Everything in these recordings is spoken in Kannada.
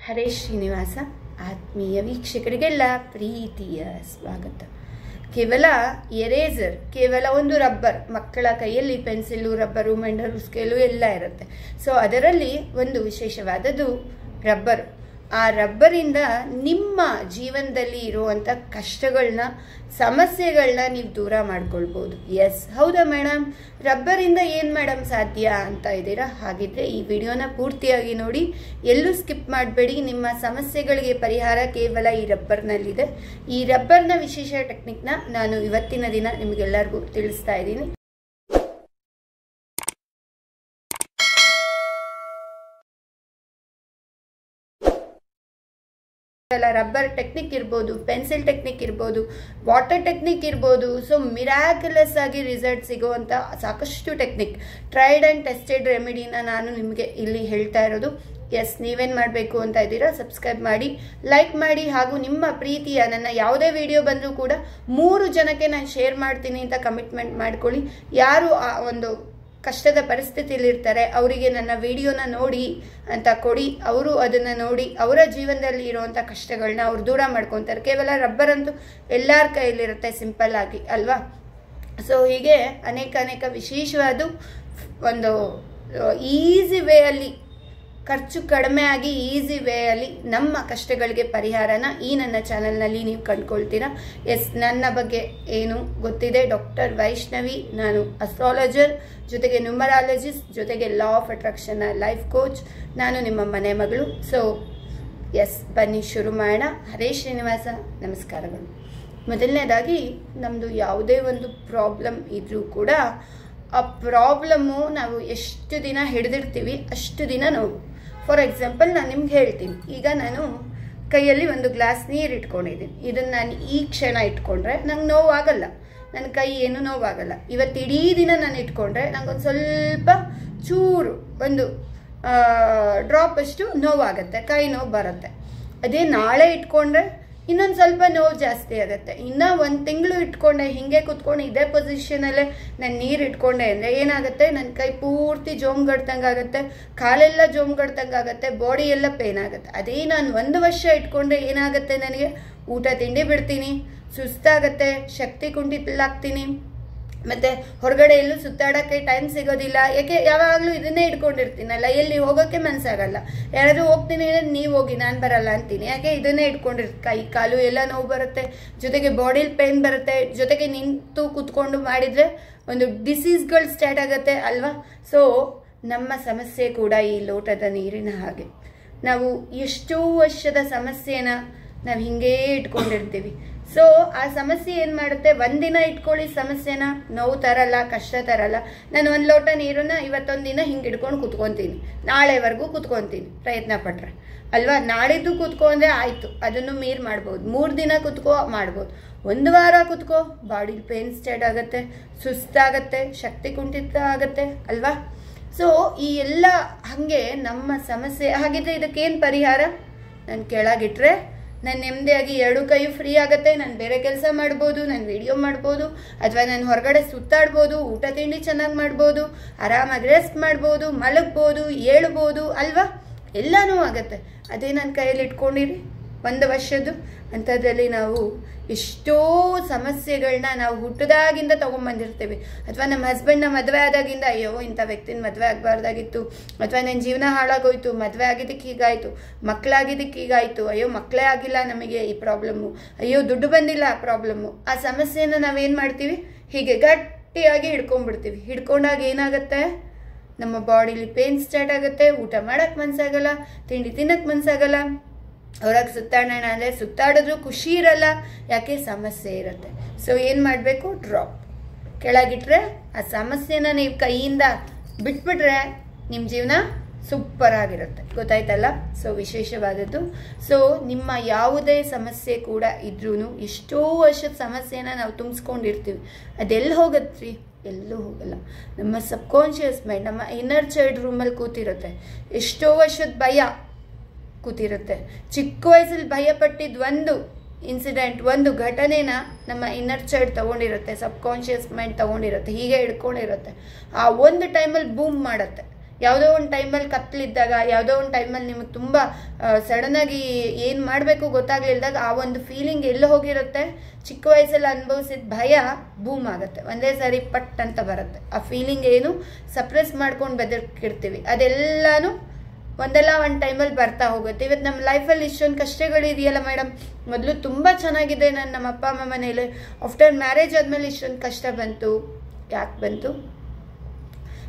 ಹರೇ ಶ್ರೀನಿವಾಸ ಆತ್ಮೀಯ ವೀಕ್ಷಕರಿಗೆಲ್ಲ ಪ್ರೀತಿಯ ಸ್ವಾಗತ. ಕೇವಲ ಎರೇಸರ್, ಕೇವಲ ಒಂದು ರಬ್ಬರ್, ಮಕ್ಕಳ ಕೈಯಲ್ಲಿ ಪೆನ್ಸಿಲು, ರಬ್ಬರು, ಮೆಂಡರು, ಸ್ಕೇಲು ಎಲ್ಲ ಇರುತ್ತೆ. ಸೊ ಅದರಲ್ಲಿ ಒಂದು ವಿಶೇಷವಾದದ್ದು ರಬ್ಬರ್. ಆ ರಬ್ಬರಿಂದ ನಿಮ್ಮ ಜೀವನದಲ್ಲಿ ಇರುವಂಥ ಕಷ್ಟಗಳನ್ನ, ಸಮಸ್ಯೆಗಳನ್ನ ನೀವು ದೂರ ಮಾಡ್ಕೊಳ್ಬೋದು. ಎಸ್, ಹೌದಾ ಮೇಡಮ್, ರಬ್ಬರಿಂದ ಏನು ಮೇಡಮ್ ಸಾಧ್ಯ ಅಂತ ಇದ್ದೀರಾ? ಹಾಗಿದ್ರೆ ಈ ವಿಡಿಯೋನ ಪೂರ್ತಿಯಾಗಿ ನೋಡಿ, ಎಲ್ಲೂ ಸ್ಕಿಪ್ ಮಾಡಬೇಡಿ. ನಿಮ್ಮ ಸಮಸ್ಯೆಗಳಿಗೆ ಪರಿಹಾರ ಕೇವಲ ಈ ರಬ್ಬರ್ನಲ್ಲಿದೆ. ಈ ರಬ್ಬರ್ನ ವಿಶೇಷ ಟೆಕ್ನಿಕ್ನ ನಾನು ಇವತ್ತಿನ ದಿನ ನಿಮಗೆಲ್ಲರಿಗೂ ತಿಳಿಸ್ತಾ ಇದ್ದೀನಿ. ರಬ್ಬರ್ ಟೆಕ್ನಿಕ್ ಇರ್ಬೋದು, ಪೆನ್ಸಿಲ್ ಟೆಕ್ನಿಕ್ ಇರ್ಬೋದು, ವಾಟರ್ ಟೆಕ್ನಿಕ್ ಇರ್ಬೋದು. ಸೊ ಮಿರಾಕ್ಯುಲಸ್ ಆಗಿ ರಿಸಲ್ಟ್ ಸಿಗೋವಂಥ ಸಾಕಷ್ಟು ಟೆಕ್ನಿಕ್, ಟ್ರೈಡ್ ಆ್ಯಂಡ್ ಟೆಸ್ಟೆಡ್ ರೆಮಿಡಿನ ನಾನು ನಿಮಗೆ ಇಲ್ಲಿ ಹೇಳ್ತಾ ಇರೋದು. ಎಸ್, ನೀವೇನು ಮಾಡಬೇಕು ಅಂತ ಇದ್ದೀರಾ? ಸಬ್ಸ್ಕ್ರೈಬ್ ಮಾಡಿ, ಲೈಕ್ ಮಾಡಿ, ಹಾಗೂ ನಿಮ್ಮ ಪ್ರೀತಿಯ ನನ್ನ ಯಾವುದೇ ವಿಡಿಯೋ ಬಂದರೂ ಕೂಡ 3 ಜನಕ್ಕೆ ನಾನು ಶೇರ್ ಮಾಡ್ತೀನಿ ಅಂತ ಕಮಿಟ್ಮೆಂಟ್ ಮಾಡ್ಕೊಳ್ಳಿ. ಯಾರು ಆ ಒಂದು ಕಷ್ಟದ ಪರಿಸ್ಥಿತಿಯಲ್ಲಿರ್ತಾರೆ ಅವರಿಗೆ ನನ್ನ ವಿಡಿಯೋನ ನೋಡಿ ಅಂತ ಕೊಡಿ. ಅವರು ಅದನ್ನು ನೋಡಿ ಅವರ ಜೀವನದಲ್ಲಿ ಇರುವಂಥ ಕಷ್ಟಗಳನ್ನ ಅವ್ರು ದೂರ ಮಾಡ್ಕೊತಾರೆ. ಕೇವಲ ರಬ್ಬರ್ ಅಂತೂ ಎಲ್ಲರ ಕೈಯಲ್ಲಿರುತ್ತೆ, ಸಿಂಪಲ್ ಆಗಿ ಅಲ್ವಾ? ಸೊ ಹೀಗೆ ಅನೇಕ ವಿಶೇಷವಾದ ಒಂದು ಈಸಿ ವೇಯಲ್ಲಿ, ಖರ್ಚು ಕಡಿಮೆ ಆಗಿ ಈಸಿ ವೇಯಲ್ಲಿ ನಮ್ಮ ಕಷ್ಟಗಳಿಗೆ ಪರಿಹಾರನ ಈ ನನ್ನ ಚಾನಲ್ನಲ್ಲಿ ನೀವು ಕಂಡುಕೊಳ್ತೀರಾ. ಎಸ್, ನನ್ನ ಬಗ್ಗೆ ಏನು ಗೊತ್ತಿದೆ? ಡಾಕ್ಟರ್ ವೈಷ್ಣವಿ. ನಾನು ಅಸ್ಟ್ರಾಲಜರ್, ಜೊತೆಗೆ ನ್ಯೂಮರಾಲಜಿಸ್ಟ್, ಜೊತೆಗೆ ಲಾ ಆಫ್ ಅಟ್ರಾಕ್ಷನ್ನ ಲೈಫ್ ಕೋಚ್. ನಾನು ನಿಮ್ಮ ಮನೆ ಮಗಳು. ಸೊ ಎಸ್, ಬನ್ನಿ ಶುರು ಮಾಡೋಣ. ಹರೇ ಶ್ರೀನಿವಾಸ, ನಮಸ್ಕಾರಗಳು. ಮೊದಲನೇದಾಗಿ, ನಮ್ಮದು ಯಾವುದೇ ಒಂದು ಪ್ರಾಬ್ಲಮ್ ಇದ್ರೂ ಕೂಡ ಆ ಪ್ರಾಬ್ಲಮ್ಮು ನಾವು ಎಷ್ಟು ದಿನ ಹಿಡಿದಿರ್ತೀವಿ ಅಷ್ಟು ದಿನ ನೋವು. ಫಾರ್ ಎಕ್ಸಾಂಪಲ್, ನಾನು ನಿಮ್ಗೆ ಹೇಳ್ತೀನಿ. ಈಗ ನಾನು ಕೈಯಲ್ಲಿ ಒಂದು ಗ್ಲಾಸ್ ನೀರು ಇಟ್ಕೊಂಡಿದ್ದೀನಿ. ಇದನ್ನು ನಾನು ಈ ಕ್ಷಣ ಇಟ್ಕೊಂಡ್ರೆ ನಂಗೆ ನೋವಾಗಲ್ಲ, ನನ್ನ ಕೈ ಏನು ನೋವಾಗಲ್ಲ. ಇವತ್ತು ಇಡೀ ದಿನ ನಾನು ಇಟ್ಕೊಂಡ್ರೆ ನಂಗೊಂದು ಸ್ವಲ್ಪ ಚೂರು, ಒಂದು ಡ್ರಾಪ್ ಅಷ್ಟು ನೋವಾಗುತ್ತೆ, ಕೈ ನೋವು ಬರುತ್ತೆ. ಅದೇ ನಾಳೆ ಇಟ್ಕೊಂಡ್ರೆ ಇನ್ನೊಂದು ಸ್ವಲ್ಪ ನೋವು ಜಾಸ್ತಿ ಆಗುತ್ತೆ. ಇನ್ನು 1 ತಿಂಗಳು ಇಟ್ಕೊಂಡೆ, ಹಿಂಗೆ ಕುತ್ಕೊಂಡು ಇದೇ ಪೊಸಿಷನಲ್ಲೇ ನಾನು ನೀರು ಇಟ್ಕೊಂಡೆ ಅಂದರೆ ಏನಾಗುತ್ತೆ? ನನ್ನ ಕೈ ಪೂರ್ತಿ ಜೋಮ್ಗಡ್ದಂಗೆ ಆಗುತ್ತೆ, ಕಾಲೆಲ್ಲ ಜೋಮ್ಗಡ್ದಂಗೆ ಆಗುತ್ತೆ, ಬಾಡಿ ಎಲ್ಲ ಪೇನ್ ಆಗುತ್ತೆ. ಅದೇ ನಾನು 1 ವರ್ಷ ಇಟ್ಕೊಂಡ್ರೆ ಏನಾಗುತ್ತೆ? ನನಗೆ ಊಟ ತಿಂಡಿ ಬಿಡ್ತೀನಿ, ಸುಸ್ತಾಗತ್ತೆ, ಶಕ್ತಿ ಕುಂಠಿತಲಾಗ್ತೀನಿ, ಮತ್ತು ಹೊರಗಡೆ ಎಲ್ಲೂ ಸುತ್ತಾಡೋಕ್ಕೆ ಟೈಮ್ ಸಿಗೋದಿಲ್ಲ. ಯಾಕೆ? ಯಾವಾಗಲೂ ಇದನ್ನೇ ಇಟ್ಕೊಂಡಿರ್ತೀನಲ್ಲ, ಎಲ್ಲಿ ಹೋಗೋಕ್ಕೆ ಮನಸ್ಸಾಗಲ್ಲ. ಯಾರಾದರೂ ಹೋಗ್ತೀನಿ ಅಂದರೆ ನೀವು ಹೋಗಿ, ನಾನು ಬರಲ್ಲ ಅಂತೀನಿ. ಯಾಕೆ? ಇದನ್ನೇ ಕೈ ಕಾಲು ಎಲ್ಲ ನೋವು ಬರುತ್ತೆ, ಜೊತೆಗೆ ಬಾಡಿಲಿ ಪೇನ್ ಬರುತ್ತೆ, ಜೊತೆಗೆ ನಿಂತು ಕೂತ್ಕೊಂಡು ಮಾಡಿದರೆ ಒಂದು ಡಿಸೀಸ್ಗಳು ಸ್ಟಾರ್ಟ್ ಆಗುತ್ತೆ ಅಲ್ವಾ? ಸೊ ನಮ್ಮ ಸಮಸ್ಯೆ ಕೂಡ ಈ ಲೋಟದ ನೀರಿನ ಹಾಗೆ. ನಾವು ಎಷ್ಟೋ ವರ್ಷದ ಸಮಸ್ಯೆನ ನಾವು ಹಿಂಗೇ ಇಟ್ಕೊಂಡಿರ್ತೀವಿ. ಸೊ ಆ ಸಮಸ್ಯೆ ಏನು ಮಾಡುತ್ತೆ? ಒಂದಿನ ಇಟ್ಕೊಳ್ಳಿ ಸಮಸ್ಯೆನ, ನೋವು ತರಲ್ಲ, ಕಷ್ಟ ತರಲ್ಲ. ನಾನು 1 ಲೋಟ ನೀರನ್ನ ಇವತ್ತೊಂದು ದಿನ ಹಿಂಗೆ ಇಟ್ಕೊಂಡು ಕುತ್ಕೊತೀನಿ, ನಾಳೆವರೆಗೂ ಕುತ್ಕೊತೀನಿ ಪ್ರಯತ್ನ ಪಟ್ರೆ ಅಲ್ವಾ? ನಾಳಿದ್ದು ಕುತ್ಕೊಂಡ್ರೆ ಆಯಿತು, ಅದನ್ನು ಮೀರ್ ಮಾಡ್ಬೋದು. 3 ದಿನ ಕುತ್ಕೋ ಮಾಡ್ಬೋದು. 1 ವಾರ ಕುತ್ಕೋ, ಬಾಡಿ ಪೇನ್ ಸ್ಟಾರ್ಟ್ ಆಗುತ್ತೆ, ಸುಸ್ತಾಗತ್ತೆ, ಶಕ್ತಿ ಕುಂಠಿತ ಆಗುತ್ತೆ ಅಲ್ವಾ? ಸೊ ಈ ಎಲ್ಲ ಹಾಗೆ ನಮ್ಮ ಸಮಸ್ಯೆ. ಹಾಗಿದ್ರೆ ಇದಕ್ಕೇನು ಪರಿಹಾರ? ನಾನು ಕೆಳಗಿಟ್ರೆ ನಾನು ನೆಮ್ಮದಿಯಾಗಿ 2 ಕೈಯು ಫ್ರೀ ಆಗುತ್ತೆ, ನಾನು ಬೇರೆ ಕೆಲಸ ಮಾಡ್ಬೋದು, ನಾನು ವಿಡಿಯೋ ಮಾಡ್ಬೋದು, ಅಥವಾ ನಾನು ಹೊರಗಡೆ ಸುತ್ತಾಡ್ಬೋದು, ಊಟ ತಿಂಡಿ ಚೆನ್ನಾಗಿ ಮಾಡ್ಬೋದು, ಆರಾಮಾಗಿ ರೆಸ್ಟ್ ಮಾಡ್ಬೋದು, ಮಲಗ್ಬೋದು, ಏಳ್ಬೋದು ಅಲ್ವಾ? ಎಲ್ಲನೂ ಆಗುತ್ತೆ. ಅದೇ ನನ್ನ ಕೈಯಲ್ಲಿ ಇಟ್ಕೊಂಡಿರಿ 1 ವರ್ಷದ್ದು. ಅಂಥದ್ರಲ್ಲಿ ನಾವು ಎಷ್ಟೋ ಸಮಸ್ಯೆಗಳನ್ನ ನಾವು ಹುಟ್ಟಿದಾಗಿಂದ ತೊಗೊಂಬಂದಿರ್ತೀವಿ. ಅಥವಾ ನಮ್ಮ ಹಸ್ಬೆಂಡ್ನ ಮದುವೆ ಆದಾಗಿಂದ, ಅಯ್ಯೋ ಇಂಥ ವ್ಯಕ್ತಿನ ಮದುವೆ ಆಗಬಾರ್ದಾಗಿತ್ತು, ಅಥವಾ ನನ್ನ ಜೀವನ ಹಾಳಾಗೋಯ್ತು, ಮದುವೆ ಆಗಿದ್ದಕ್ಕೆ ಹೀಗಾಯಿತು, ಮಕ್ಕಳಾಗಿದ್ದಕ್ಕೆ ಹೀಗಾಯಿತು, ಅಯ್ಯೋ ಮಕ್ಕಳೇ ಆಗಿಲ್ಲ ನಮಗೆ ಈ ಪ್ರಾಬ್ಲಮ್ಮು, ಅಯ್ಯೋ ದುಡ್ಡು ಬಂದಿಲ್ಲ ಆ ಪ್ರಾಬ್ಲಮ್ಮು. ಆ ಸಮಸ್ಯೆನ ನಾವೇನು ಮಾಡ್ತೀವಿ? ಹೀಗೆ ಗಟ್ಟಿಯಾಗಿ ಹಿಡ್ಕೊಂಡ್ಬಿಡ್ತೀವಿ. ಹಿಡ್ಕೊಂಡಾಗ ಏನಾಗುತ್ತೆ? ನಮ್ಮ ಬಾಡಿಲಿ ಪೇನ್ ಸ್ಟಾರ್ಟ್ ಆಗುತ್ತೆ, ಊಟ ಮಾಡೋಕ್ಕೆ ಮನಸ್ಸಾಗಲ್ಲ, ತಿಂಡಿ ತಿನ್ನೋಕ್ಕೆ ಮನಸ್ಸಾಗಲ್ಲ, ಹೊರಗೆ ಸುತ್ತಾಡೋಣ ಅಂದರೆ ಸುತ್ತಾಡಿದ್ರೂ ಖುಷಿ ಇರಲ್ಲ. ಯಾಕೆ? ಸಮಸ್ಯೆ ಇರುತ್ತೆ. ಸೊ ಏನು ಮಾಡಬೇಕು? ಡ್ರಾಪ್ ಕೆಳಗಿಟ್ರೆ ಆ ಸಮಸ್ಯೆನ ನೀವು ಕೈಯಿಂದ ಬಿಟ್ಬಿಟ್ರೆ ನಿಮ್ಮ ಜೀವನ ಸೂಪರ್ ಆಗಿರುತ್ತೆ. ಗೊತ್ತಾಯ್ತಲ್ಲ? ಸೊ ವಿಶೇಷವಾದದ್ದು. ಸೊ ನಿಮ್ಮ ಯಾವುದೇ ಸಮಸ್ಯೆ ಕೂಡ ಇದ್ರೂ, ಎಷ್ಟೋ ವರ್ಷದ ಸಮಸ್ಯೆನ ನಾವು ತುಂಬಿಸ್ಕೊಂಡಿರ್ತೀವಿ. ಅದೆಲ್ಲಿ ಹೋಗತ್ರಿ? ಎಲ್ಲೂ ಹೋಗಲ್ಲ. ನಮ್ಮ ಸಬ್ಕಾನ್ಷಿಯಸ್ ಮೈಂಡ್, ನಮ್ಮ ಇನ್ನರ್ ಚೈಲ್ಡ್ ರೂಮಲ್ಲಿ ಕೂತಿರುತ್ತೆ. ಎಷ್ಟೋ ವರ್ಷದ ಭಯ ಕೂತಿರುತ್ತೆ. ಚಿಕ್ಕ ವಯಸ್ಸಲ್ಲಿ ಭಯಪಟ್ಟಿದ್ದು ಒಂದು ಇನ್ಸಿಡೆಂಟ್, ಒಂದು ಘಟನೆನ ನಮ್ಮ ಇನ್ನರ್ ಚೈಲ್ಡ್ ತೊಗೊಂಡಿರುತ್ತೆ, ಸಬ್ಕಾನ್ಷಿಯಸ್ ಮೈಂಡ್ ತೊಗೊಂಡಿರುತ್ತೆ, ಹೀಗೆ ಹಿಡ್ಕೊಂಡಿರುತ್ತೆ. ಆ ಒಂದು ಟೈಮಲ್ಲಿ ಬೂಮ್ ಮಾಡುತ್ತೆ. ಯಾವುದೋ ಒಂದು ಟೈಮಲ್ಲಿ ಕತ್ತಲಿದ್ದಾಗ, ಯಾವುದೋ ಒಂದು ಟೈಮಲ್ಲಿ ನಿಮಗೆ ತುಂಬ ಸಡನ್ನಾಗಿ ಏನು ಮಾಡಬೇಕು ಗೊತ್ತಾಗ್ಲಿಲ್ದಾಗ ಆ ಒಂದು ಫೀಲಿಂಗ್ ಎಲ್ಲಿ ಹೋಗಿರುತ್ತೆ, ಚಿಕ್ಕ ವಯಸ್ಸಲ್ಲಿ ಅನುಭವಿಸಿದ ಭಯ ಬೂಮ್ ಆಗುತ್ತೆ, ಒಂದೇ ಸಾರಿ ಪಟ್ ಅಂತ ಬರುತ್ತೆ. ಆ ಫೀಲಿಂಗ್ ಏನು ಸಪ್ರೆಸ್ ಮಾಡ್ಕೊಂಡು ಬೆದರ್ಕಿರ್ತೀವಿ ಅದೆಲ್ಲಾನು ಒಂದಲ್ಲ ಒಂದು ಟೈಮಲ್ಲಿ ಬರ್ತಾ ಹೋಗುತ್ತೆ. ಇವತ್ತು ನಮ್ಮ ಲೈಫಲ್ಲಿ ಇಷ್ಟೊಂದು ಕಷ್ಟಗಳಿದೆಯಲ್ಲ ಮೇಡಮ್, ಮೊದಲು ತುಂಬ ಚೆನ್ನಾಗಿದೆ, ನಾನು ನಮ್ಮ ಅಪ್ಪ ಅಮ್ಮ ಮನೇಲಿ, ಆಫ್ಟರ್ ಮ್ಯಾರೇಜ್ ಆದಮೇಲೆ ಇಷ್ಟೊಂದು ಕಷ್ಟ ಬಂತು. ಯಾಕೆ ಬಂತು?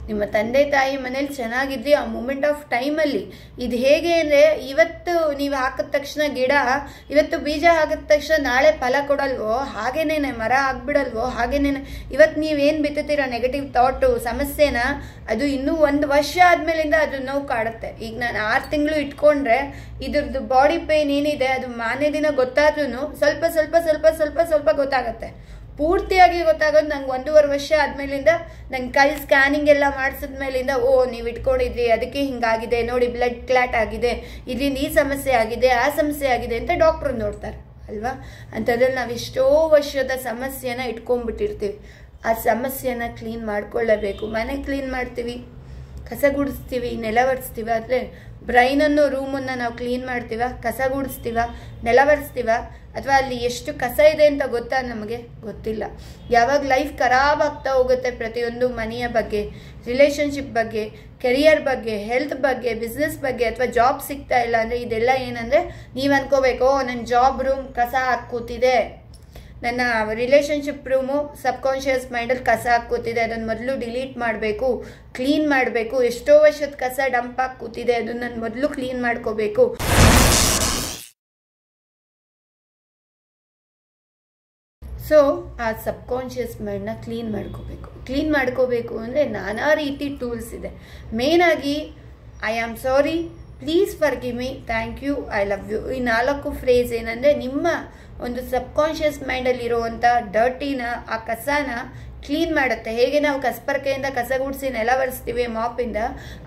ನಿಮ್ಮ ತಂದೆ ತಾಯಿ ಮನೇಲಿ ಚೆನ್ನಾಗಿದ್ರಿ ಆ ಮೂಮೆಂಟ್ ಆಫ್ ಟೈಮಲ್ಲಿ. ಇದು ಹೇಗೆ ಅಂದರೆ, ಇವತ್ತು ನೀವು ಹಾಕಿದ ತಕ್ಷಣ ಗಿಡ, ಇವತ್ತು ಬೀಜ ಹಾಕಿದ ತಕ್ಷಣ ನಾಳೆ ಫಲ ಕೊಡಲ್ವೋ, ಹಾಗೇನೇನೆ ಮರ ಆಗ್ಬಿಡಲ್ವೋ, ಹಾಗೇನೇನೆ ಇವತ್ತು ನೀವೇನು ಬಿತ್ತುತ್ತೀರ ನೆಗೆಟಿವ್ ಥಾಟು ಸಮಸ್ಯೆನ, ಅದು ಇನ್ನೂ 1 ವರ್ಷ ಆದಮೇಲಿಂದ ಅದು ನೋವು ಕಾಡುತ್ತೆ. ಈಗ ನಾನು 6 ತಿಂಗಳು ಇಟ್ಕೊಂಡ್ರೆ ಇದ್ರದ್ದು ಬಾಡಿ ಪೇನ್ ಏನಿದೆ ಅದು ಮಾರನೇ ದಿನ ಗೊತ್ತಾದ್ರೂ ಸ್ವಲ್ಪ ಸ್ವಲ್ಪ ಸ್ವಲ್ಪ ಸ್ವಲ್ಪ ಸ್ವಲ್ಪ ಗೊತ್ತಾಗುತ್ತೆ. ಪೂರ್ತಿಯಾಗಿ ಗೊತ್ತಾಗೋದು ನಂಗೆ 1.5 ವರ್ಷ ಆದಮೇಲಿಂದ, ನಂಗೆ ಕೈ ಸ್ಕ್ಯಾನಿಂಗ್ ಎಲ್ಲ ಮಾಡಿಸಿದ್ಮೇಲಿಂದ, ಓ ನೀವು ಇಟ್ಕೊಂಡಿದ್ರಿ ಅದಕ್ಕೆ ಹಿಂಗಾಗಿದೆ ನೋಡಿ, ಬ್ಲಡ್ ಕ್ಲಾಟ್ ಆಗಿದೆ, ಇದರಿಂದ ಈ ಸಮಸ್ಯೆ ಆಗಿದೆ, ಆ ಸಮಸ್ಯೆ ಆಗಿದೆ ಅಂತ ಡಾಕ್ಟ್ರು ನೋಡ್ತಾರೆ ಅಲ್ವಾ. ಅಂಥದ್ರಲ್ಲಿ ನಾವು ಎಷ್ಟೋ ವರ್ಷದ ಸಮಸ್ಯೆನ ಇಟ್ಕೊಂಡ್ಬಿಟ್ಟಿರ್ತೀವಿ. ಆ ಸಮಸ್ಯೆನ ಕ್ಲೀನ್ ಮಾಡ್ಕೊಳ್ಳೇಬೇಕು. ಮನೆ ಕ್ಲೀನ್ ಮಾಡ್ತೀವಿ, ಕಸ ಗುಡಿಸ್ತೀವಿ, ನೆಲ ಒರೆಸ್ತೀವಿ, ಆದರೆ ಬ್ರೈನನ್ನು ರೂಮನ್ನು ನಾವು ಕ್ಲೀನ್ ಮಾಡ್ತೀವ, ಕಸ ಗುಡಿಸ್ತೀವ, ನೆಲ ಒರೆಸ್ತೀವ, ಅಥವಾ ಅಲ್ಲಿ ಎಷ್ಟು ಕಸ ಇದೆ ಅಂತ ಗೊತ್ತಾ? ನಮಗೆ ಗೊತ್ತಿಲ್ಲ. ಯಾವಾಗ ಲೈಫ್ ಖರಾಬ್ ಆಗ್ತಾ ಹೋಗುತ್ತೆ ಪ್ರತಿಯೊಂದು ಮನೆಯ ಬಗ್ಗೆ, ರಿಲೇಷನ್ಶಿಪ್ ಬಗ್ಗೆ, ಕೆರಿಯರ್ ಬಗ್ಗೆ, ಹೆಲ್ತ್ ಬಗ್ಗೆ, ಬಿಸ್ನೆಸ್ ಬಗ್ಗೆ, ಅಥವಾ ಜಾಬ್ ಸಿಗ್ತಾ ಇಲ್ಲ ಅಂದರೆ ಇದೆಲ್ಲ ಏನಂದರೆ ನೀವು ಅನ್ಕೋಬೇಕು, ನನ್ನ ಜಾಬ್ ರೂಮ್ ಕಸ ಹಾಕಿ ಕೂತಿದೆ, ನನ್ನ ರಿಲೇಷನ್ಶಿಪ್ ರೂಮು ಸಬ್ಕಾನ್ಷಿಯಸ್ ಮೈಂಡಲ್ಲಿ ಕಸ ಹಾಕಿ ಕೂತಿದೆ, ಅದನ್ನು ಮೊದಲು ಡಿಲೀಟ್ ಮಾಡಬೇಕು, ಕ್ಲೀನ್ ಮಾಡಬೇಕು. ಎಷ್ಟೋ ವರ್ಷದ ಕಸ ಡಂಪ್ ಹಾಕಿ ಕೂತಿದೆ, ಅದನ್ನು ನಾನು ಮೊದಲು ಕ್ಲೀನ್ ಮಾಡ್ಕೋಬೇಕು. ಸೊ ಆ ಸಬ್ಕಾನ್ಷಿಯಸ್ ಮೈಂಡ್ನ ಕ್ಲೀನ್ ಮಾಡ್ಕೋಬೇಕು. ಕ್ಲೀನ್ ಮಾಡ್ಕೋಬೇಕು ಅಂದರೆ ನಾನಾ ರೀತಿ ಟೂಲ್ಸ್ ಇದೆ. ಮೇನಾಗಿ I am sorry, please forgive me, thank you, I love you, ಈ 4 ಫ್ರೇಸ್ ಏನಂದರೆ ನಿಮ್ಮ ಒಂದು ಸಬ್ಕಾನ್ಷಿಯಸ್ ಮೈಂಡಲ್ಲಿರುವಂಥ ಡರ್ಟಿನ, ಆ ಕಸನ ಕ್ಲೀನ್ ಮಾಡುತ್ತೆ. ಹೇಗೆ ನಾವು ಕಸಪರ್ಕೆಯಿಂದ ಕಸ ಗುಡಿಸಿ ನೆಲ ಒರೆಸ್ತೀವಿ ಮಾಪಿಂದ,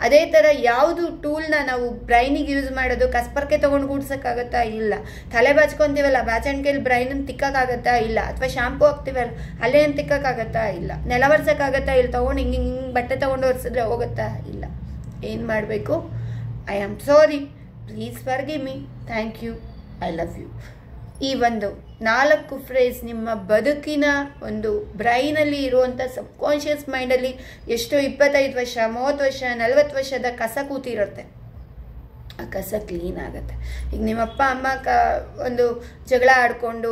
ಅದೇ ಥರ ಯಾವುದು ಟೂಲ್ನ ನಾವು ಬ್ರೈನಿಗೆ ಯೂಸ್ ಮಾಡೋದು, ಕಸಪರ್ಕೆ ತೊಗೊಂಡು ಗುಡ್ಸೋಕ್ಕಾಗತ್ತಾ? ಇಲ್ಲ. ತಲೆ ಬಾಚ್ಕೊತೀವಲ್ಲ, ಬಾಚಣಿಕೆಯಲ್ಲಿ ಬ್ರೈನನ್ನು ತಿಕ್ಕೋಕ್ಕಾಗತ್ತಾ? ಇಲ್ಲ. ಅಥವಾ ಶಾಂಪು ಹಾಕ್ತೀವಲ್ಲ, ಅಲ್ಲೇನು ತಿಕ್ಕೋಕ್ಕಾಗತ್ತಾ? ಇಲ್ಲ. ನೆಲ ಒರೆಸೋಕ್ಕಾಗತ್ತಾ? ಇಲ್ಲ. ತೊಗೊಂಡು ಹಿಂಗೆ ಬಟ್ಟೆ ತೊಗೊಂಡು ಒರೆಸಿದ್ರೆ ಹೋಗುತ್ತಾ? ಇಲ್ಲ. ಏನು ಮಾಡಬೇಕು? I am sorry, please forgive me, thank you, I love you. ಈ ಒಂದು 4 ಫ್ರೇಸ್ ನಿಮ್ಮ ಬದುಕಿನ ಒಂದು ಬ್ರೈನಲ್ಲಿ ಇರುವಂಥ ಸಬ್ಕಾನ್ಷಿಯಸ್ ಮೈಂಡಲ್ಲಿ ಎಷ್ಟೋ 25 ವರ್ಷ, 30 ವರ್ಷ, 40 ವರ್ಷದ ಕಸ ಕೂತಿರುತ್ತೆ. ಆ ಕಸ ಕ್ಲೀನ್ ಆಗುತ್ತೆ. ಈಗ ನಿಮ್ಮ ಅಪ್ಪ ಅಮ್ಮ ಒಂದು ಜಗಳ ಆಡಿಕೊಂಡು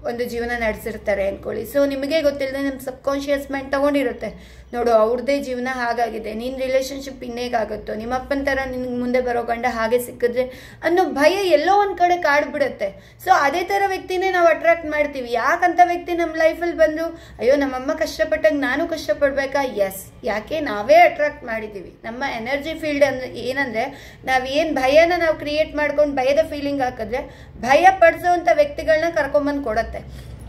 ಒಂದು ಜೀವನ ನಡೆಸಿರ್ತಾರೆ ಅಂದ್ಕೊಳ್ಳಿ. ಸೊ ನಿಮಗೆ ಗೊತ್ತಿಲ್ಲದೆ ನಿಮ್ಮ ಸಬ್ಕಾನ್ಷಿಯಸ್ ಮೈಂಡ್ ತೊಗೊಂಡಿರುತ್ತೆ, ನೋಡು ಅವ್ರದ್ದೇ ಜೀವನ ಹಾಗಾಗಿದೆ, ನಿನ್ನ ರಿಲೇಷನ್ಶಿಪ್ ಇನ್ನೇಗಾಗುತ್ತೋ, ನಿಮ್ಮ ಅಪ್ಪನ ಥರ ನಿನಗೆ ಮುಂದೆ ಬರೋ ಗಂಡ ಹಾಗೆ ಸಿಕ್ಕಿದ್ರೆ ಅನ್ನೋ ಭಯ ಎಲ್ಲೋ ಒಂದು ಕಡೆ ಕಾಡ್ಬಿಡುತ್ತೆ. ಸೊ ಅದೇ ಥರ ವ್ಯಕ್ತಿನೇ ನಾವು ಅಟ್ರಾಕ್ಟ್ ಮಾಡ್ತೀವಿ. ಯಾಕಂತ ವ್ಯಕ್ತಿ ನಮ್ಮ ಲೈಫಲ್ಲಿ ಬಂದು, ಅಯ್ಯೋ ನಮ್ಮಮ್ಮ ಕಷ್ಟಪಟ್ಟಾಗ ನಾನು ಕಷ್ಟಪಡಬೇಕಾ? ಎಸ್. ಯಾಕೆ? ನಾವೇ ಅಟ್ರಾಕ್ಟ್ ಮಾಡಿದ್ದೀವಿ. ನಮ್ಮ ಎನರ್ಜಿ ಫೀಲ್ಡ್ ಅಂದರೆ ಏನಂದರೆ, ನಾವೇನು ಭಯನ ನಾವು ಕ್ರಿಯೇಟ್ ಮಾಡ್ಕೊಂಡು ಭಯದ ಫೀಲಿಂಗ್ ಹಾಕಿದ್ರೆ ಭಯ ಪಡಿಸೋವಂಥ ವ್ಯಕ್ತಿಗಳನ್ನ ಕರ್ಕೊಂಬಂದು ಕೊಡುತ್ತೆ.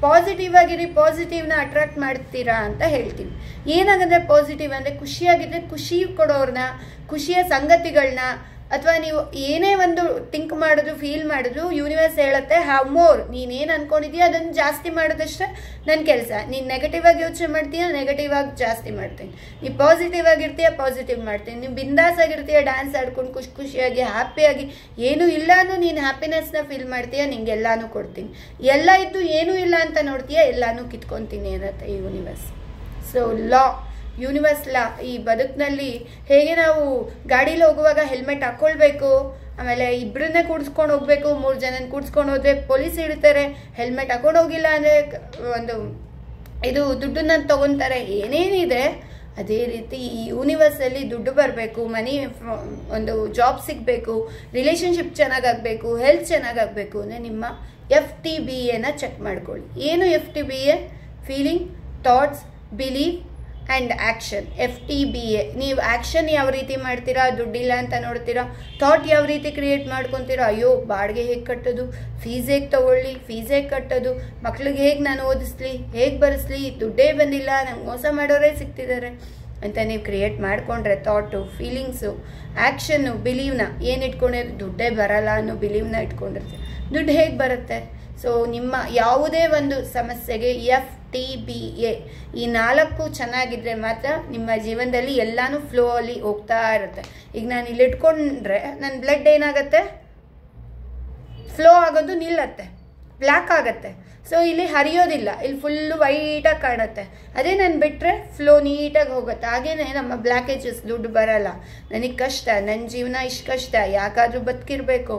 ಪಾಸಿಟಿವ್ ಆಗಿರಿ, ಪಾಸಿಟಿವ್ನ ಅಟ್ರಾಕ್ಟ್ ಮಾಡ್ತೀರಾ ಅಂತ ಹೇಳ್ತೀವಿ. ಏನಾಗಂದರೆ ಪಾಸಿಟಿವ್ ಅಂದರೆ ಖುಷಿಯಾಗಿದ್ದರೆ ಖುಷಿ ಕೊಡೋರನ್ನ, ಖುಷಿಯ ಸಂಗತಿಗಳನ್ನ, ಅಥವಾ ನೀವು ಏನೇ ಒಂದು ಥಿಂಕ್ ಮಾಡಿದ್ರು, ಫೀಲ್ ಮಾಡಿದ್ರು, ಯೂನಿವರ್ಸ್ ಹೇಳುತ್ತೆ ಹ್ಯಾವ್ ಮೋರ್. ನೀನೇನು ಅಂದ್ಕೊಂಡಿದ್ದೀಯ ಅದನ್ನು ಜಾಸ್ತಿ ಮಾಡೋದಷ್ಟೇ ನನ್ನ ಕೆಲಸ. ನೀನು ನೆಗೆಟಿವ್ ಆಗಿ ಯೋಚನೆ ಮಾಡ್ತೀಯ, ನೆಗೆಟಿವ್ ಆಗಿ ಜಾಸ್ತಿ ಮಾಡ್ತೀನಿ. ನೀವು ಪಾಸಿಟಿವ್ ಆಗಿರ್ತೀಯ, ಪಾಸಿಟಿವ್ ಮಾಡ್ತೀನಿ. ನೀವು ಬಿಂದಾಸ್ ಆಗಿರ್ತೀಯ, ಡ್ಯಾನ್ಸ್ ಆಡ್ಕೊಂಡು ಖುಷಿಯಾಗಿ ಹ್ಯಾಪಿಯಾಗಿ, ಏನೂ ಇಲ್ಲ ಅಂದ್ರೂ ನೀನು ಹ್ಯಾಪಿನೆಸ್ನ ಫೀಲ್ ಮಾಡ್ತೀಯ, ನಿಂಗೆ ಎಲ್ಲನೂ ಕೊಡ್ತೀನಿ. ಎಲ್ಲ ಇದ್ದು ಏನೂ ಇಲ್ಲ ಅಂತ ನೋಡ್ತೀಯ, ಎಲ್ಲನೂ ಕಿತ್ಕೊತೀನಿ ಅನ್ನತ್ತೆ ಈ ಯೂನಿವರ್ಸ್. ಸೊ ಲಾ, ಯೂನಿವರ್ಸ್ ಲಾ. ಈ ಬದುಕಿನಲ್ಲಿ ಹೇಗೆ ನಾವು ಗಾಡೀಲಿ ಹೋಗುವಾಗ ಹೆಲ್ಮೆಟ್ ಹಾಕ್ಕೊಳ್ಬೇಕು, ಆಮೇಲೆ ಇಬ್ಬರನ್ನೇ ಕೂಡಿಸ್ಕೊಂಡು ಹೋಗಬೇಕು, 3 ಜನನ ಕೂಡಿಸ್ಕೊಂಡು ಹೋದರೆ ಪೊಲೀಸ್ ಹಿಡಿತಾರೆ, ಹೆಲ್ಮೆಟ್ ಹಾಕೊಂಡು ಹೋಗಿಲ್ಲ ಅಂದರೆ ಒಂದು ಇದು ದುಡ್ಡನ್ನ ತೊಗೊತಾರೆ, ಏನೇನಿದೆ ಅದೇ ರೀತಿ ಈ ಯೂನಿವರ್ಸಲ್ಲಿ ದುಡ್ಡು ಬರಬೇಕು, ಮನಿ ಒಂದು ಜಾಬ್ ಸಿಗಬೇಕು, ರಿಲೇಷನ್ಶಿಪ್ ಚೆನ್ನಾಗಾಗಬೇಕು, ಹೆಲ್ತ್ ಚೆನ್ನಾಗಾಗಬೇಕು ಅಂದರೆ ನಿಮ್ಮ FTBAನ ಚೆಕ್ ಮಾಡ್ಕೊಳ್ಳಿ. ಏನು FTBA? Feeling, thoughts, believe and action. FTBA. ನೀವು ಆ್ಯಕ್ಷನ್ ಯಾವ ರೀತಿ ಮಾಡ್ತೀರಾ, ದುಡ್ಡಿಲ್ಲ ಅಂತ ನೋಡ್ತೀರಾ. ಥಾಟ್ ಯಾವ ರೀತಿ ಕ್ರಿಯೇಟ್ ಮಾಡ್ಕೊತೀರಾ, ಅಯ್ಯೋ ಬಾಡಿಗೆ ಹೇಗೆ ಕಟ್ಟೋದು, ಫೀಸ್ ಹೇಗೆ ತೊಗೊಳ್ಳಿ, ಫೀಸ್ ಹೇಗೆ ಕಟ್ಟೋದು, ಮಕ್ಳಿಗೆ ಹೇಗೆ ನಾನು ಓದಿಸ್ಲಿ, ಹೇಗೆ ಬರೆಸ್ಲಿ, ದುಡ್ಡೇ ಬಂದಿಲ್ಲ, ನಂಗೆ ಮೋಸ ಮಾಡೋರೇ ಸಿಗ್ತಿದ್ದಾರೆ ಅಂತ ನೀವು ಕ್ರಿಯೇಟ್ ಮಾಡಿಕೊಂಡ್ರೆ ಥಾಟು, ಫೀಲಿಂಗ್ಸು, ಆ್ಯಕ್ಷನ್ನು, ಬಿಲೀವ್ನ ಏನು ಇಟ್ಕೊಂಡಿರೋದು, ದುಡ್ಡೇ ಬರಲ್ಲ ಅನ್ನೋ ಬಿಲೀವ್ನ ಇಟ್ಕೊಂಡಿರ್ತೀವಿ. ದುಡ್ಡು ಹೇಗೆ ಬರುತ್ತೆ? ಸೊ ನಿಮ್ಮ ಯಾವುದೇ ಒಂದು ಸಮಸ್ಯೆಗೆ FTBA ಈ 4 ಚೆನ್ನಾಗಿದ್ರೆ ಮಾತ್ರ ನಿಮ್ಮ ಜೀವನದಲ್ಲಿ ಎಲ್ಲಾನು ಫ್ಲೋ ಅಲ್ಲಿ ಹೋಗ್ತಾ ಇರುತ್ತೆ. ಈಗ ನಾನು ಇಲ್ಲಿ ಇಟ್ಕೊಂಡ್ರೆ ನನ್ನ ಬ್ಲಡ್ ಏನಾಗುತ್ತೆ, ಫ್ಲೋ ಆಗೋದು ನಿಲ್ಲತ್ತೆ, ಬ್ಲ್ಯಾಕ್ ಆಗುತ್ತೆ. ಸೊ ಇಲ್ಲಿ ಹರಿಯೋದಿಲ್ಲ, ಇಲ್ಲಿ ಫುಲ್ಲು ವೈಟಾಗಿ ಕಾಣುತ್ತೆ. ಅದೇ ನಾನು ಬಿಟ್ಟರೆ ಫ್ಲೋ ನೀಟಾಗಿ ಹೋಗುತ್ತೆ. ಹಾಗೇನೆ ನಮ್ಮ ಬ್ಲ್ಯಾಕೇಜಸ್, ದುಡ್ಡು ಬರಲ್ಲ, ನನಗೆ ಕಷ್ಟ, ನನ್ನ ಜೀವನ ಇಷ್ಟು ಕಷ್ಟ, ಯಾಕಾದರೂ ಬದುಕಿರಬೇಕು,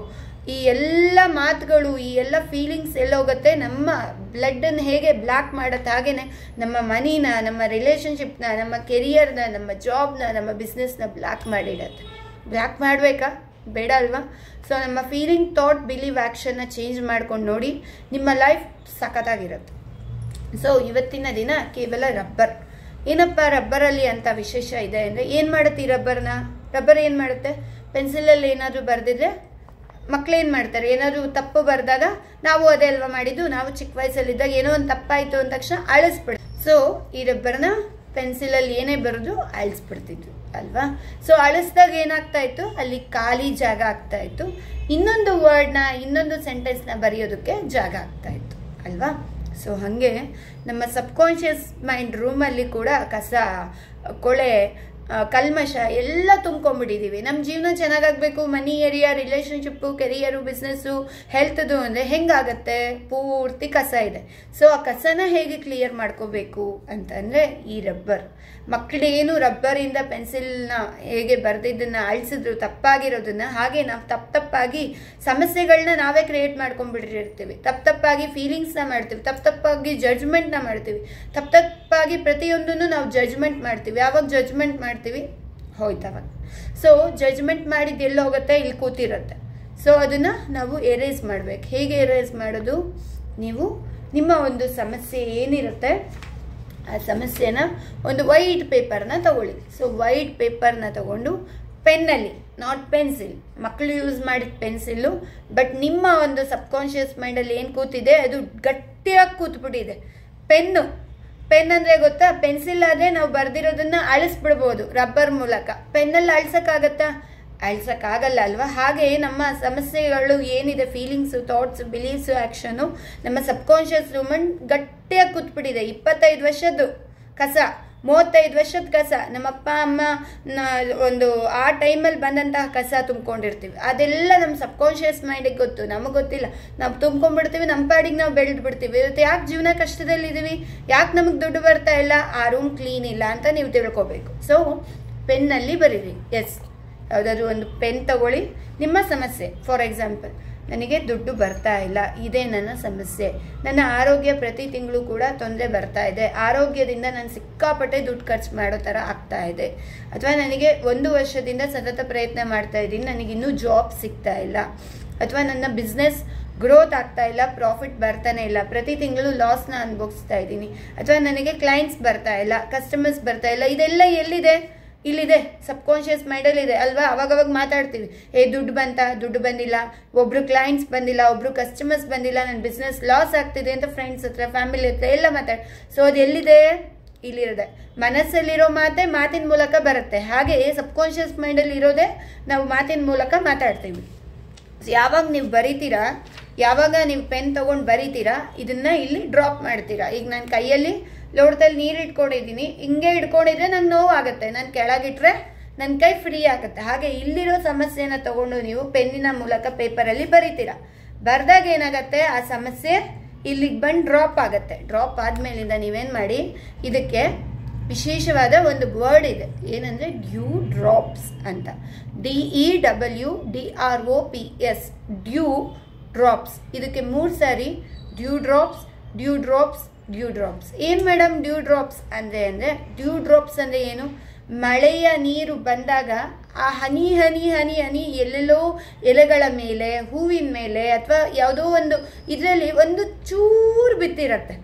ಈ ಎಲ್ಲ ಮಾತುಗಳು, ಈ ಎಲ್ಲ ಫೀಲಿಂಗ್ಸ್ ಎಲ್ಲೋಗುತ್ತೆ, ನಮ್ಮ ಬ್ಲಡ್ಡನ್ನು ಹೇಗೆ ಬ್ಲ್ಯಾಕ್ ಮಾಡುತ್ತೆ ಹಾಗೇನೆ ನಮ್ಮ ಮನಿನ, ನಮ್ಮ ರಿಲೇಷನ್ಶಿಪ್ನ, ನಮ್ಮ ಕೆರಿಯರ್ನ, ನಮ್ಮ ಜಾಬ್ನ, ನಮ್ಮ ಬಿಸ್ನೆಸ್ನ ಬ್ಲ್ಯಾಕ್ ಮಾಡಿಡತ್ತೆ. ಬ್ಲ್ಯಾಕ್ ಮಾಡಬೇಕಾ? ಬೇಡ ಅಲ್ವಾ? ಸೊ ನಮ್ಮ ಫೀಲಿಂಗ್, ಥಾಟ್, ಬಿಲೀವ್, ಆ್ಯಕ್ಷನ್ನ ಚೇಂಜ್ ಮಾಡ್ಕೊಂಡು ನೋಡಿ, ನಿಮ್ಮ ಲೈಫ್ ಸಖತ್ತಾಗಿರುತ್ತೆ. ಸೊ ಇವತ್ತಿನ ದಿನ ಕೇವಲ ರಬ್ಬರ್. ಏನಪ್ಪ ರಬ್ಬರಲ್ಲಿ ಅಂತ ವಿಶೇಷ ಇದೆ ಅಂದರೆ, ಏನು ಮಾಡುತ್ತೆ ಈ ರಬ್ಬರ್ನ? ರಬ್ಬರ್ ಏನು ಮಾಡುತ್ತೆ? ಪೆನ್ಸಿಲಲ್ಲಿ ಏನಾದರೂ ಬರೆದಿದ್ರೆ ಮಕ್ಳು ಏನು ಮಾಡ್ತಾರೆ, ಏನಾದರೂ ತಪ್ಪು ಬರೆದಾಗ ನಾವು ಅದೇ ಅಲ್ವಾ ಮಾಡಿದ್ದು, ನಾವು ಚಿಕ್ಕ ವಯಸ್ಸಲ್ಲಿದ್ದಾಗ ಏನೋ ಒಂದು ತಪ್ಪಾಯಿತು ಅಂದ ತಕ್ಷಣ ಅಳಿಸ್ಬಿಡ. ಸೊ ಈ ರಬ್ಬರ್ನ ಪೆನ್ಸಿಲಲ್ಲಿ ಏನೇ ಬರೆದು ಅಳಿಸ್ಬಿಡ್ತಿದ್ರು ಅಲ್ವಾ? ಸೊ ಅಳಿಸ್ದಾಗ ಏನಾಗ್ತಾ ಇತ್ತು, ಅಲ್ಲಿ ಖಾಲಿ ಜಾಗ ಆಗ್ತಾ ಇತ್ತು, ಇನ್ನೊಂದು ವರ್ಡ್ನ, ಇನ್ನೊಂದು ಸೆಂಟೆನ್ಸ್ನ ಬರೆಯೋದಕ್ಕೆ ಜಾಗ ಆಗ್ತಾ ಇತ್ತು ಅಲ್ವಾ? ಸೊ ಹಾಗೆ ನಮ್ಮ ಸಬ್ಕಾನ್ಷಿಯಸ್ ಮೈಂಡ್ ರೂಮಲ್ಲಿ ಕೂಡ ಕಸ, ಕೊಳೆ, ಕಲ್ಮಶ ಎಲ್ಲ ತುಂಬ್ಕೊಂಡ್ಬಿಟ್ಟಿದ್ದೀವಿ. ನಮ್ಮ ಜೀವನ ಚೆನ್ನಾಗಾಗಬೇಕು, ಮನಿ ಏರಿಯಾ, ರಿಲೇಷನ್ಶಿಪ್ಪು, ಕೆರಿಯರು, ಬಿಸ್ನೆಸ್ಸು, ಹೆಲ್ತ್ದು ಅಂದರೆ ಹೆಂಗಾಗತ್ತೆ? ಪೂರ್ತಿ ಕಸ ಇದೆ. ಸೊ ಆ ಕಸನ ಹೇಗೆ ಕ್ಲಿಯರ್ ಮಾಡ್ಕೋಬೇಕು ಅಂತಂದರೆ ಈ ರಬ್ಬರ್. ಮಕ್ಕಳೇನು ರಬ್ಬರಿಂದ ಪೆನ್ಸಿಲ್ನ ಹೇಗೆ ಬರೆದಿದ್ದನ್ನು ಅಳಿಸಿದ್ರು ತಪ್ಪಾಗಿರೋದನ್ನ, ಹಾಗೆ ನಾವು ತಪ್ಪಾಗಿ ಸಮಸ್ಯೆಗಳನ್ನ ನಾವೇ ಕ್ರಿಯೇಟ್ ಮಾಡ್ಕೊಂಡ್ಬಿಟ್ಟಿರ್ತೀವಿ, ತಪ್ಪಾಗಿ ಫೀಲಿಂಗ್ಸ್ನ ಮಾಡ್ತೀವಿ, ತಪ್ಪಾಗಿ ಜಡ್ಜ್ಮೆಂಟ್ನ ಮಾಡ್ತೀವಿ, ತಪ್ಪಾಗಿ ಪ್ರತಿಯೊಂದನ್ನು ನಾವು ಜಡ್ಜ್ಮೆಂಟ್ ಮಾಡ್ತೀವಿ. ಯಾವಾಗ ಜಡ್ಜ್ಮೆಂಟ್ ಮಾಡ್ತೀವಿ ಹೋಯ್ತವಾಗ. ಸೊ ಜಡ್ಜ್ಮೆಂಟ್ ಮಾಡಿದ್ದು ಎಲ್ಲಿ ಹೋಗುತ್ತೆ? ಇಲ್ಲಿ ಕೂತಿರುತ್ತೆ. ಸೊ ಅದನ್ನು ನಾವು ಎರೇಸ್ ಮಾಡಬೇಕು. ಹೇಗೆ ಎರೇಸ್ ಮಾಡೋದು? ನೀವು ನಿಮ್ಮ ಒಂದು ಸಮಸ್ಯೆ ಏನಿರುತ್ತೆ ಆ ಸಮಸ್ಯೆನ ಒಂದು ವೈಟ್ ಪೇಪರ್ನ ತಗೊಳ್ಳಿ. ಸೊ ವೈಟ್ ಪೇಪರ್ನ ತಗೊಂಡು ಪೆನ್ನಲ್ಲಿ, ನಾಟ್ ಪೆನ್ಸಿಲ್, ಮಕ್ಕಳು ಯೂಸ್ ಮಾಡಿದ ಪೆನ್ಸಿಲ್ಲು, ಬಟ್ ನಿಮ್ಮ ಒಂದು ಸಬ್ಕಾನ್ಷಿಯಸ್ ಮೈಂಡಲ್ಲಿ ಏನು ಕೂತಿದೆ ಅದು ಗಟ್ಟಿಯಾಗಿ ಕೂತ್ಬಿಟ್ಟಿದೆ. ಪೆನ್ ಅಂದರೆ ಗೊತ್ತಾ? ಪೆನ್ಸಿಲ್ ಆದರೆ ನಾವು ಬರೆದಿರೋದನ್ನ ಅಳಿಸ್ಬಿಡ್ಬೋದು ರಬ್ಬರ್ ಮೂಲಕ. ಪೆನ್ನಲ್ಲಿ ಅಳ್ಸೋಕ್ಕಾಗತ್ತಾ? ಅಳ್ಸೋಕ್ಕಾಗಲ್ಲ ಅಲ್ವಾ? ಹಾಗೆ ನಮ್ಮ ಸಮಸ್ಯೆಗಳು ಏನಿದೆ, ಫೀಲಿಂಗ್ಸು, ಥಾಟ್ಸು, ಬಿಲೀವ್ಸು, ಆ್ಯಕ್ಷನು ನಮ್ಮ ಸಬ್ಕಾನ್ಷಿಯಸ್ ರೂಮನ್ ಗಟ್ಟಿಯಾಗಿ ಕೂತ್ಬಿಟ್ಟಿದೆ. 25 ವರ್ಷದ್ದು ಕಸ, 35 ವರ್ಷದ ಕಸ, ನಮ್ಮಪ್ಪ ಅಮ್ಮ ಒಂದು ಆ ಟೈಮಲ್ಲಿ ಬಂದಂತಹ ಕಸ ತುಂಬ್ಕೊಂಡಿರ್ತೀವಿ. ಅದೆಲ್ಲ ನಮ್ಮ ಸಬ್ಕಾನ್ಷಿಯಸ್ ಮೈಂಡಿಗೆ ಗೊತ್ತು, ನಮಗೆ ಗೊತ್ತಿಲ್ಲ. ನಾವು ತುಂಬ್ಕೊಂಡ್ಬಿಡ್ತೀವಿ, ನಮ್ಮ ಪಾಡಿಗೆ ನಾವು ಬೆಳೆದು ಬಿಡ್ತೀವಿ. ಇವತ್ತು ಯಾಕೆ ಜೀವನ ಕಷ್ಟದಲ್ಲಿದ್ದೀವಿ, ಯಾಕೆ ನಮಗೆ ದುಡ್ಡು ಬರ್ತಾ ಇಲ್ಲ, ಆ ರೂಮ್ ಕ್ಲೀನ್ ಇಲ್ಲ ಅಂತ ನೀವು ತಿಳ್ಕೊಬೇಕು. ಸೊ ಪೆನ್ನಲ್ಲಿ ಬರೀರಿ. ಎಸ್, ಯಾವುದಾದ್ರೂ ಒಂದು ಪೆನ್ ತಗೊಳ್ಳಿ. ನಿಮ್ಮ ಸಮಸ್ಯೆ, ಫಾರ್ ಎಕ್ಸಾಂಪಲ್, ನನಗೆ ದುಡ್ಡು ಬರ್ತಾ ಇಲ್ಲ, ಇದೇ ನನ್ನ ಸಮಸ್ಯೆ, ನನ್ನ ಆರೋಗ್ಯ ಪ್ರತಿ ತಿಂಗಳು ಕೂಡ ತೊಂದರೆ ಬರ್ತಾ ಇದೆ, ಆರೋಗ್ಯದಿಂದ ನಾನು ಸಿಕ್ಕಾಪಟ್ಟೆ ದುಡ್ಡು ಖರ್ಚು ಮಾಡೋ ಥರ ಆಗ್ತಾ ಇದೆ, ಅಥವಾ ನನಗೆ 1 ವರ್ಷದಿಂದ ಸತತ ಪ್ರಯತ್ನ ಮಾಡ್ತಾ ಇದ್ದೀನಿ, ನನಗಿನ್ನೂ ಜಾಬ್ ಸಿಗ್ತಾ ಇಲ್ಲ, ಅಥವಾ ನನ್ನ ಬಿಸ್ನೆಸ್ ಗ್ರೋತ್ ಆಗ್ತಾ ಇಲ್ಲ, ಪ್ರಾಫಿಟ್ ಬರ್ತಾನೆ ಇಲ್ಲ, ಪ್ರತಿ ತಿಂಗಳು ಲಾಸ್ನ ಅನುಭವಿಸ್ತಾ ಇದ್ದೀನಿ, ಅಥವಾ ನನಗೆ ಕ್ಲೈಂಟ್ಸ್ ಬರ್ತಾ ಇಲ್ಲ, ಕಸ್ಟಮರ್ಸ್ ಬರ್ತಾ ಇಲ್ಲ. ಇದೆಲ್ಲ ಎಲ್ಲಿದೆ? ಇಲ್ಲಿದೆ, ಸಬ್ಕಾನ್ಷಿಯಸ್ ಮೈಂಡಲ್ಲಿದೆ ಅಲ್ವಾ? ಅವಾಗವಾಗ ಮಾತಾಡ್ತೀವಿ, ದುಡ್ಡು ದುಡ್ಡು ಬಂದಿಲ್ಲ, ಒಬ್ರು ಕ್ಲೈಂಟ್ಸ್ ಬಂದಿಲ್ಲ, ಒಬ್ರು ಕಸ್ಟಮರ್ಸ್ ಬಂದಿಲ್ಲ, ನನ್ನ ಬಿಸ್ನೆಸ್ ಲಾಸ್ ಆಗ್ತಿದೆ ಅಂತ ಫ್ರೆಂಡ್ಸ್ ಹತ್ರ, ಫ್ಯಾಮಿಲಿ ಹತ್ರ ಎಲ್ಲ ಸೊ ಅದು ಎಲ್ಲಿದೆ? ಇಲ್ಲಿರೋದೆ. ಮನಸ್ಸಲ್ಲಿರೋ ಮಾತಿನ ಮೂಲಕ ಬರುತ್ತೆ. ಹಾಗೆ ಸಬ್ಕಾನ್ಷಿಯಸ್ ಮೈಂಡಲ್ಲಿ ಇರೋದೇ ನಾವು ಮಾತಿನ ಮೂಲಕ ಮಾತಾಡ್ತೀವಿ. ಯಾವಾಗ ನೀವು ಬರೀತೀರಾ, ಯಾವಾಗ ನೀವು ಪೆನ್ ತೊಗೊಂಡು ಬರೀತೀರಾ, ಇದನ್ನು ಇಲ್ಲಿ ಡ್ರಾಪ್ ಮಾಡ್ತೀರಾ. ಈಗ ನಾನು ಕೈಯಲ್ಲಿ ಲೋಟದಲ್ಲಿ ನೀರು ಇಟ್ಕೊಂಡಿದ್ದೀನಿ, ಹಿಂಗೆ ಇಟ್ಕೊಂಡಿದ್ರೆ ನಂಗೆ ನೋವಾಗುತ್ತೆ, ನಾನು ಕೆಳಗಿಟ್ರೆ ನನ್ನ ಕೈ ಫ್ರೀ ಆಗುತ್ತೆ. ಹಾಗೆ ಇಲ್ಲಿರೋ ಸಮಸ್ಯೆನ ತಗೊಂಡು ನೀವು ಪೆನ್ನಿನ ಮೂಲಕ ಪೇಪರಲ್ಲಿ ಬರೀತೀರಾ. ಬರೆದಾಗ ಏನಾಗುತ್ತೆ, ಆ ಸಮಸ್ಯೆ ಇಲ್ಲಿಗೆ ಬಂದು ಡ್ರಾಪ್ ಆಗುತ್ತೆ. ಡ್ರಾಪ್ ಆದಮೇಲಿಂದ ನೀವೇನು ಮಾಡಿ, ಇದಕ್ಕೆ ವಿಶೇಷವಾದ ಒಂದು ವರ್ಡ್ ಇದೆ, ಏನಂದರೆ ಡ್ಯೂ ಡ್ರಾಪ್ಸ್ ಅಂತ. DEWDROPS, dewdrops. ಇದಕ್ಕೆ 3 ಸಾರಿ due drops, due drops, due drops. ಏನು ಮೇಡಮ್ ಡ್ಯೂ ಡ್ರಾಪ್ಸ್ ಅಂದರೆ ಡ್ಯೂ ಡ್ರಾಪ್ಸ್ ಅಂದರೆ ಏನು? ಮಳೆಯ ನೀರು ಬಂದಾಗ ಆ ಹನಿ ಹನಿ ಹನಿ ಹನಿ ಎಲ್ಲೆಲ್ಲೋ ಎಲೆಗಳ ಮೇಲೆ, ಹೂವಿನ ಮೇಲೆ, ಅಥವಾ ಯಾವುದೋ ಒಂದು ಇದರಲ್ಲಿ ಒಂದು ಚೂರು ಬಿತ್ತಿರತ್ತೆ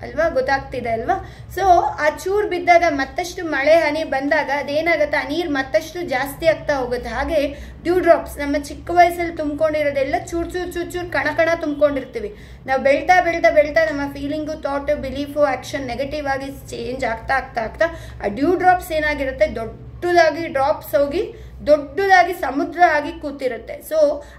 ಅಲ್ವಾ? ಗೊತ್ತಾಗ್ತಿದೆ ಅಲ್ವಾ? ಸೊ ಆ ಚೂರು ಬಿದ್ದಾಗ ಮತ್ತಷ್ಟು ಮಳೆ ಹನಿ ಬಂದಾಗ ಅದೇನಾಗುತ್ತೆ, ಆ ನೀರು ಮತ್ತಷ್ಟು ಜಾಸ್ತಿ ಆಗ್ತಾ ಹೋಗುತ್ತೆ. ಹಾಗೆ ಡ್ಯೂ ಡ್ರಾಪ್ಸ್ ನಮ್ಮ ಚಿಕ್ಕ ವಯಸ್ಸಲ್ಲಿ ತುಂಬ್ಕೊಂಡಿರೋದೆಲ್ಲ ಚೂರು ಚೂರು ಚೂರು ಚೂರು ಕಣ ತುಂಬ್ಕೊಂಡಿರ್ತೀವಿ. ನಾವು ಬೆಳ್ತಾ ಬೆಳ್ತಾ ಬೆಳ್ತಾ ನಮ್ಮ feeling, thought, belief, action negative ಆಗಿ ಚೇಂಜ್ ಆಗ್ತಾ ಆಗ್ತಾ ಆಗ್ತಾ ಆ ಡ್ಯೂ ಡ್ರಾಪ್ಸ್ ಏನಾಗಿರುತ್ತೆ, ದೊಡ್ಡದಾಗಿ ಡ್ರಾಪ್ಸ್ ಹೋಗಿ ದೊಡ್ಡದಾಗಿ ಸಮುದ್ರ ಆಗಿ ಕೂತಿರುತ್ತೆ. ಸೊ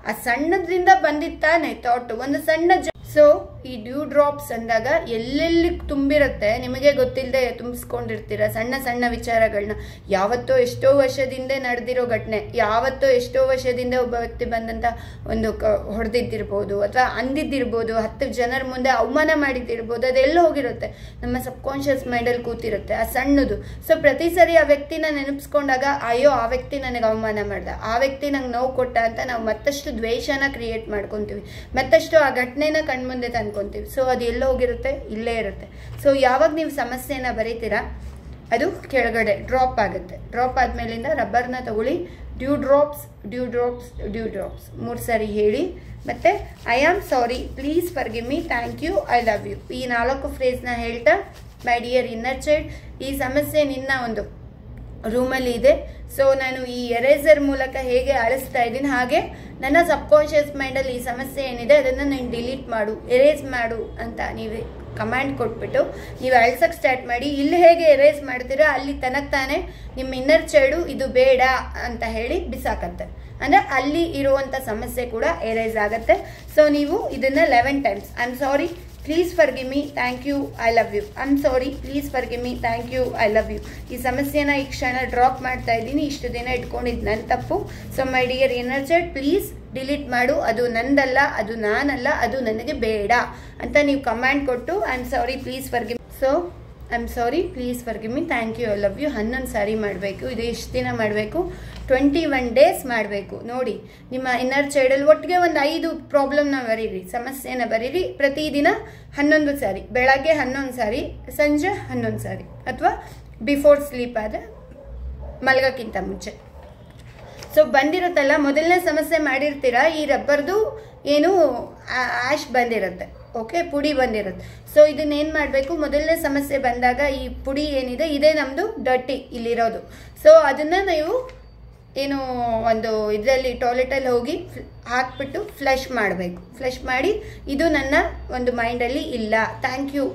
ಆ ಸಣ್ಣದ್ರಿಂದ ಬಂದಿತ್ತಾನೆ ಥಾಟ್, ಒಂದು ಸಣ್ಣ ಸೊ ಈ ಡ್ಯೂ ಡ್ರಾಪ್ಸ್ ಅಂದಾಗ ಎಲ್ಲೆಲ್ಲಿ ತುಂಬಿರುತ್ತೆ ನಿಮಗೆ ಗೊತ್ತಿಲ್ಲದೆ ತುಂಬಿಸ್ಕೊಂಡಿರ್ತೀರ ಸಣ್ಣ ಸಣ್ಣ ವಿಚಾರಗಳನ್ನ. ಯಾವತ್ತೋ ಎಷ್ಟೋ ವರ್ಷದಿಂದ ನಡೆದಿರೋ ಘಟನೆ, ಯಾವತ್ತೋ ಎಷ್ಟೋ ವರ್ಷದಿಂದ ಒಬ್ಬ ವ್ಯಕ್ತಿ ಬಂದಂತ ಒಂದು ಹೊಡೆದಿದ್ದಿರ್ಬೋದು ಅಥವಾ ಅಂದಿದ್ದಿರ್ಬೋದು, 10 ಜನರ ಮುಂದೆ ಅವಮಾನ ಮಾಡಿದ್ದಿರ್ಬೋದು, ಅದೆಲ್ಲ ಹೋಗಿರುತ್ತೆ ನಮ್ಮ ಸಬ್ಕಾನ್ಷಿಯಸ್ ಮೈಂಡಲ್ಲಿ ಕೂತಿರುತ್ತೆ ಆ ಸಣ್ಣದು. ಸೊ ಪ್ರತಿ ಸರಿ ಆ ವ್ಯಕ್ತಿನ ನೆನಪಿಸ್ಕೊಂಡಾಗ ಅಯ್ಯೋ ಆ ವ್ಯಕ್ತಿ ನನಗೆ ಅವಮಾನ ಮಾಡ್ದ, ಆ ವ್ಯಕ್ತಿ ನಂಗೆ ನೋವು ಕೊಟ್ಟ ಅಂತ ನಾವು ಮತ್ತಷ್ಟು ದ್ವೇಷನ ಕ್ರಿಯೇಟ್ ಮಾಡ್ಕೊತೀವಿ, ಮತ್ತಷ್ಟು ಆ ಘಟನೆನ ಕಣ್ಮುಂದೆ ತಂದ್ಕೊಂತೀವಿ. ಸೊ ಅದು ಎಲ್ಲೋ ಹೋಗಿರುತ್ತೆ, ಇಲ್ಲೇ ಇರುತ್ತೆ. ಸೊ ಯಾವಾಗ ನೀವು ಸಮಸ್ಯೆನ ಬರೀತೀರಾ ಅದು ಕೆಳಗಡೆ ಡ್ರಾಪ್ ಆಗುತ್ತೆ. ಡ್ರಾಪ್ ಆದ್ಮೇಲಿಂದ ರಬ್ಬರ್ನ ತಗೊಳ್ಳಿ, dew drops due drops due drops 3 ಸಾರಿ ಹೇಳಿ. ಮತ್ತೆ I am sorry, please forgive me, thank you, I love you, ಈ 4 ಫ್ರೇಸ್ನ ಹೇಳ್ತಾ ಮೈ ಡಿಯರ್ ಇನ್ನರ್ ಚೈಲ್ಡ್, ಈ ಸಮಸ್ಯೆ ನಿನ್ನ ಒಂದು ರೂಮಲ್ಲಿ ಇದೆ. ಸೊ ನಾನು ಈ ಎರೇಸರ್ ಮೂಲಕ ಹೇಗೆ ಅಳಿಸ್ತಾ ಇದ್ದೀನಿ ಹಾಗೆ ನನ್ನ ಸಬ್ಕಾನ್ಷಿಯಸ್ ಮೈಂಡಲ್ಲಿ ಈ ಸಮಸ್ಯೆ ಏನಿದೆ ಅದನ್ನು ನೀನು ಡಿಲೀಟ್ ಮಾಡು, ಎರೇಸ್ ಮಾಡು ಅಂತ ನೀವು ಕಮಾಂಡ್ ಕೊಟ್ಬಿಟ್ಟು ನೀವು ಅಳ್ಸಕ್ಕೆ ಸ್ಟಾರ್ಟ್ ಮಾಡಿ. ಇಲ್ಲಿ ಹೇಗೆ ಎರೇಸ್ ಮಾಡ್ತೀರೋ ಅಲ್ಲಿ ತನಕ ತಾನೇ ನಿಮ್ಮ ಇನ್ನರ್ ಚೈಲ್ಡು ಇದು ಬೇಡ ಅಂತ ಹೇಳಿ ಬಿಸಾಕತ್ತೆ. ಅಂದರೆ ಅಲ್ಲಿ ಇರುವಂಥ ಸಮಸ್ಯೆ ಕೂಡ ಎರೇಸ್ ಆಗುತ್ತೆ. ಸೊ ನೀವು ಇದನ್ನು 11 times I am sorry, please forgive me, thank you, I love you, I am sorry, please forgive me, thank you, I love you, ಈ ಸಮಸ್ಯೆನ ಈ ಕ್ಷಣ ಡ್ರಾಪ್ ಮಾಡ್ತಾ ಇದ್ದೀನಿ, ಇಷ್ಟು ದಿನ ಇಟ್ಕೊಂಡಿದ್ದು ನನ್ನ ತಪ್ಪು. So my dear inner child please delete ಮಾಡು, ಅದು ನಂದಲ್ಲ, ಅದು ನಾನಲ್ಲ, ಅದು ನನಗೆ ಬೇಡ ಅಂತ ನೀವು ಕಮಾಂಡ್ ಕೊಟ್ಟು I am sorry please forgive. So I am sorry please forgive me, thank you, I love you 11 sorry ಮಾಡಬೇಕು. ಇದು ಎಷ್ಟು ದಿನ ಮಾಡಬೇಕು? 21 ಡೇಸ್ ಮಾಡಬೇಕು. ನೋಡಿ ನಿಮ್ಮ ಇನ್ನರ್ ಚೈಲ್ಡಲ್ಲಿ ಒಟ್ಟಿಗೆ ಒಂದು 5 ಪ್ರಾಬ್ಲಮ್ನ ಬರೀರಿ, ಸಮಸ್ಯೆನ ಬರೀರಿ. ಪ್ರತಿದಿನ 11 ಸಾರಿ, ಬೆಳಗ್ಗೆ 11 ಸಾರಿ, ಸಂಜೆ 11 ಸಾರಿ, ಅಥವಾ ಬಿಫೋರ್ ಸ್ಲೀಪ್ ಆದರೆ ಮಲಗೋಕ್ಕಿಂತ ಮುಂಚೆ. ಸೊ ಬಂದಿರುತ್ತಲ್ಲ, ಮೊದಲನೇ ಸಮಸ್ಯೆ ಮಾಡಿರ್ತೀರ, ಈ ರಬ್ಬರ್ದು ಏನು ಆ್ಯಶ್ ಬಂದಿರುತ್ತೆ, ಓಕೆ, ಪುಡಿ ಬಂದಿರುತ್ತೆ. ಸೊ ಇದನ್ನೇನು ಮಾಡಬೇಕು, ಮೊದಲನೇ ಸಮಸ್ಯೆ ಬಂದಾಗ ಈ ಪುಡಿ ಏನಿದೆ ಇದೇ ನಮ್ಮದು ಡರ್ಟಿ ಇಲ್ಲಿರೋದು. ಸೊ ಅದನ್ನು ನೀವು ಏನು ಒಂದು ಇದರಲ್ಲಿ ಟಾಯ್ಲೆಟಲ್ಲಿ ಹೋಗಿ ಹಾಕ್ಬಿಟ್ಟು ಫ್ಲಶ್ ಮಾಡಬೇಕು. ಫ್ಲಶ್ ಮಾಡಿ ಇದು ನನ್ನ ಒಂದು ಮೈಂಡಲ್ಲಿ ಇಲ್ಲ, ಥ್ಯಾಂಕ್ ಯು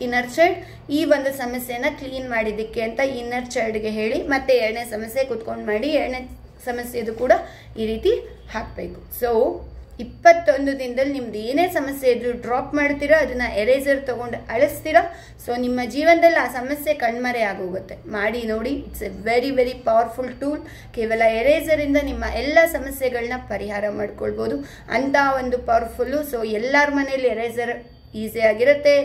ಇನ್ನರ್ ಚೈಲ್ಡ್ ಈ ಒಂದು ಸಮಸ್ಯೆನ ಕ್ಲೀನ್ ಮಾಡಿದ್ದಕ್ಕೆ ಅಂತ ಇನ್ನರ್ ಚೈಲ್ಡ್ಗೆ ಹೇಳಿ. ಮತ್ತೆ 2ನೇ ಸಮಸ್ಯೆ ಕುತ್ಕೊಂಡು ಮಾಡಿ, 2ನೇ ಸಮಸ್ಯೆದು ಕೂಡ ಈ ರೀತಿ ಹಾಕಬೇಕು. ಸೊ 21 ದಿನದಲ್ಲಿ ನಿಮ್ದು ಏನೇ ಸಮಸ್ಯೆ ಇದ್ರೂ ಡ್ರಾಪ್ ಮಾಡ್ತೀರಾ, ಅದನ್ನು ಎರೇಸರ್ ತೊಗೊಂಡು ಅಳಿಸ್ತೀರಾ. ಸೊ ನಿಮ್ಮ ಜೀವನದಲ್ಲಿ ಆ ಸಮಸ್ಯೆ ಕಣ್ಮರೆ ಆಗೋಗುತ್ತೆ. ಮಾಡಿ ನೋಡಿ, it's A very very powerful tool. ಕೇವಲ ಎರೇಸರಿಂದ ನಿಮ್ಮ ಎಲ್ಲ ಸಮಸ್ಯೆಗಳನ್ನ ಪರಿಹಾರ ಮಾಡ್ಕೊಳ್ಬೋದು ಅಂತ ಒಂದು ಪವರ್ಫುಲ್ಲು. ಸೊ ಎಲ್ಲರ ಮನೇಲಿ ಎರೇಸರ್ ಈಸಿಯಾಗಿರುತ್ತೆ,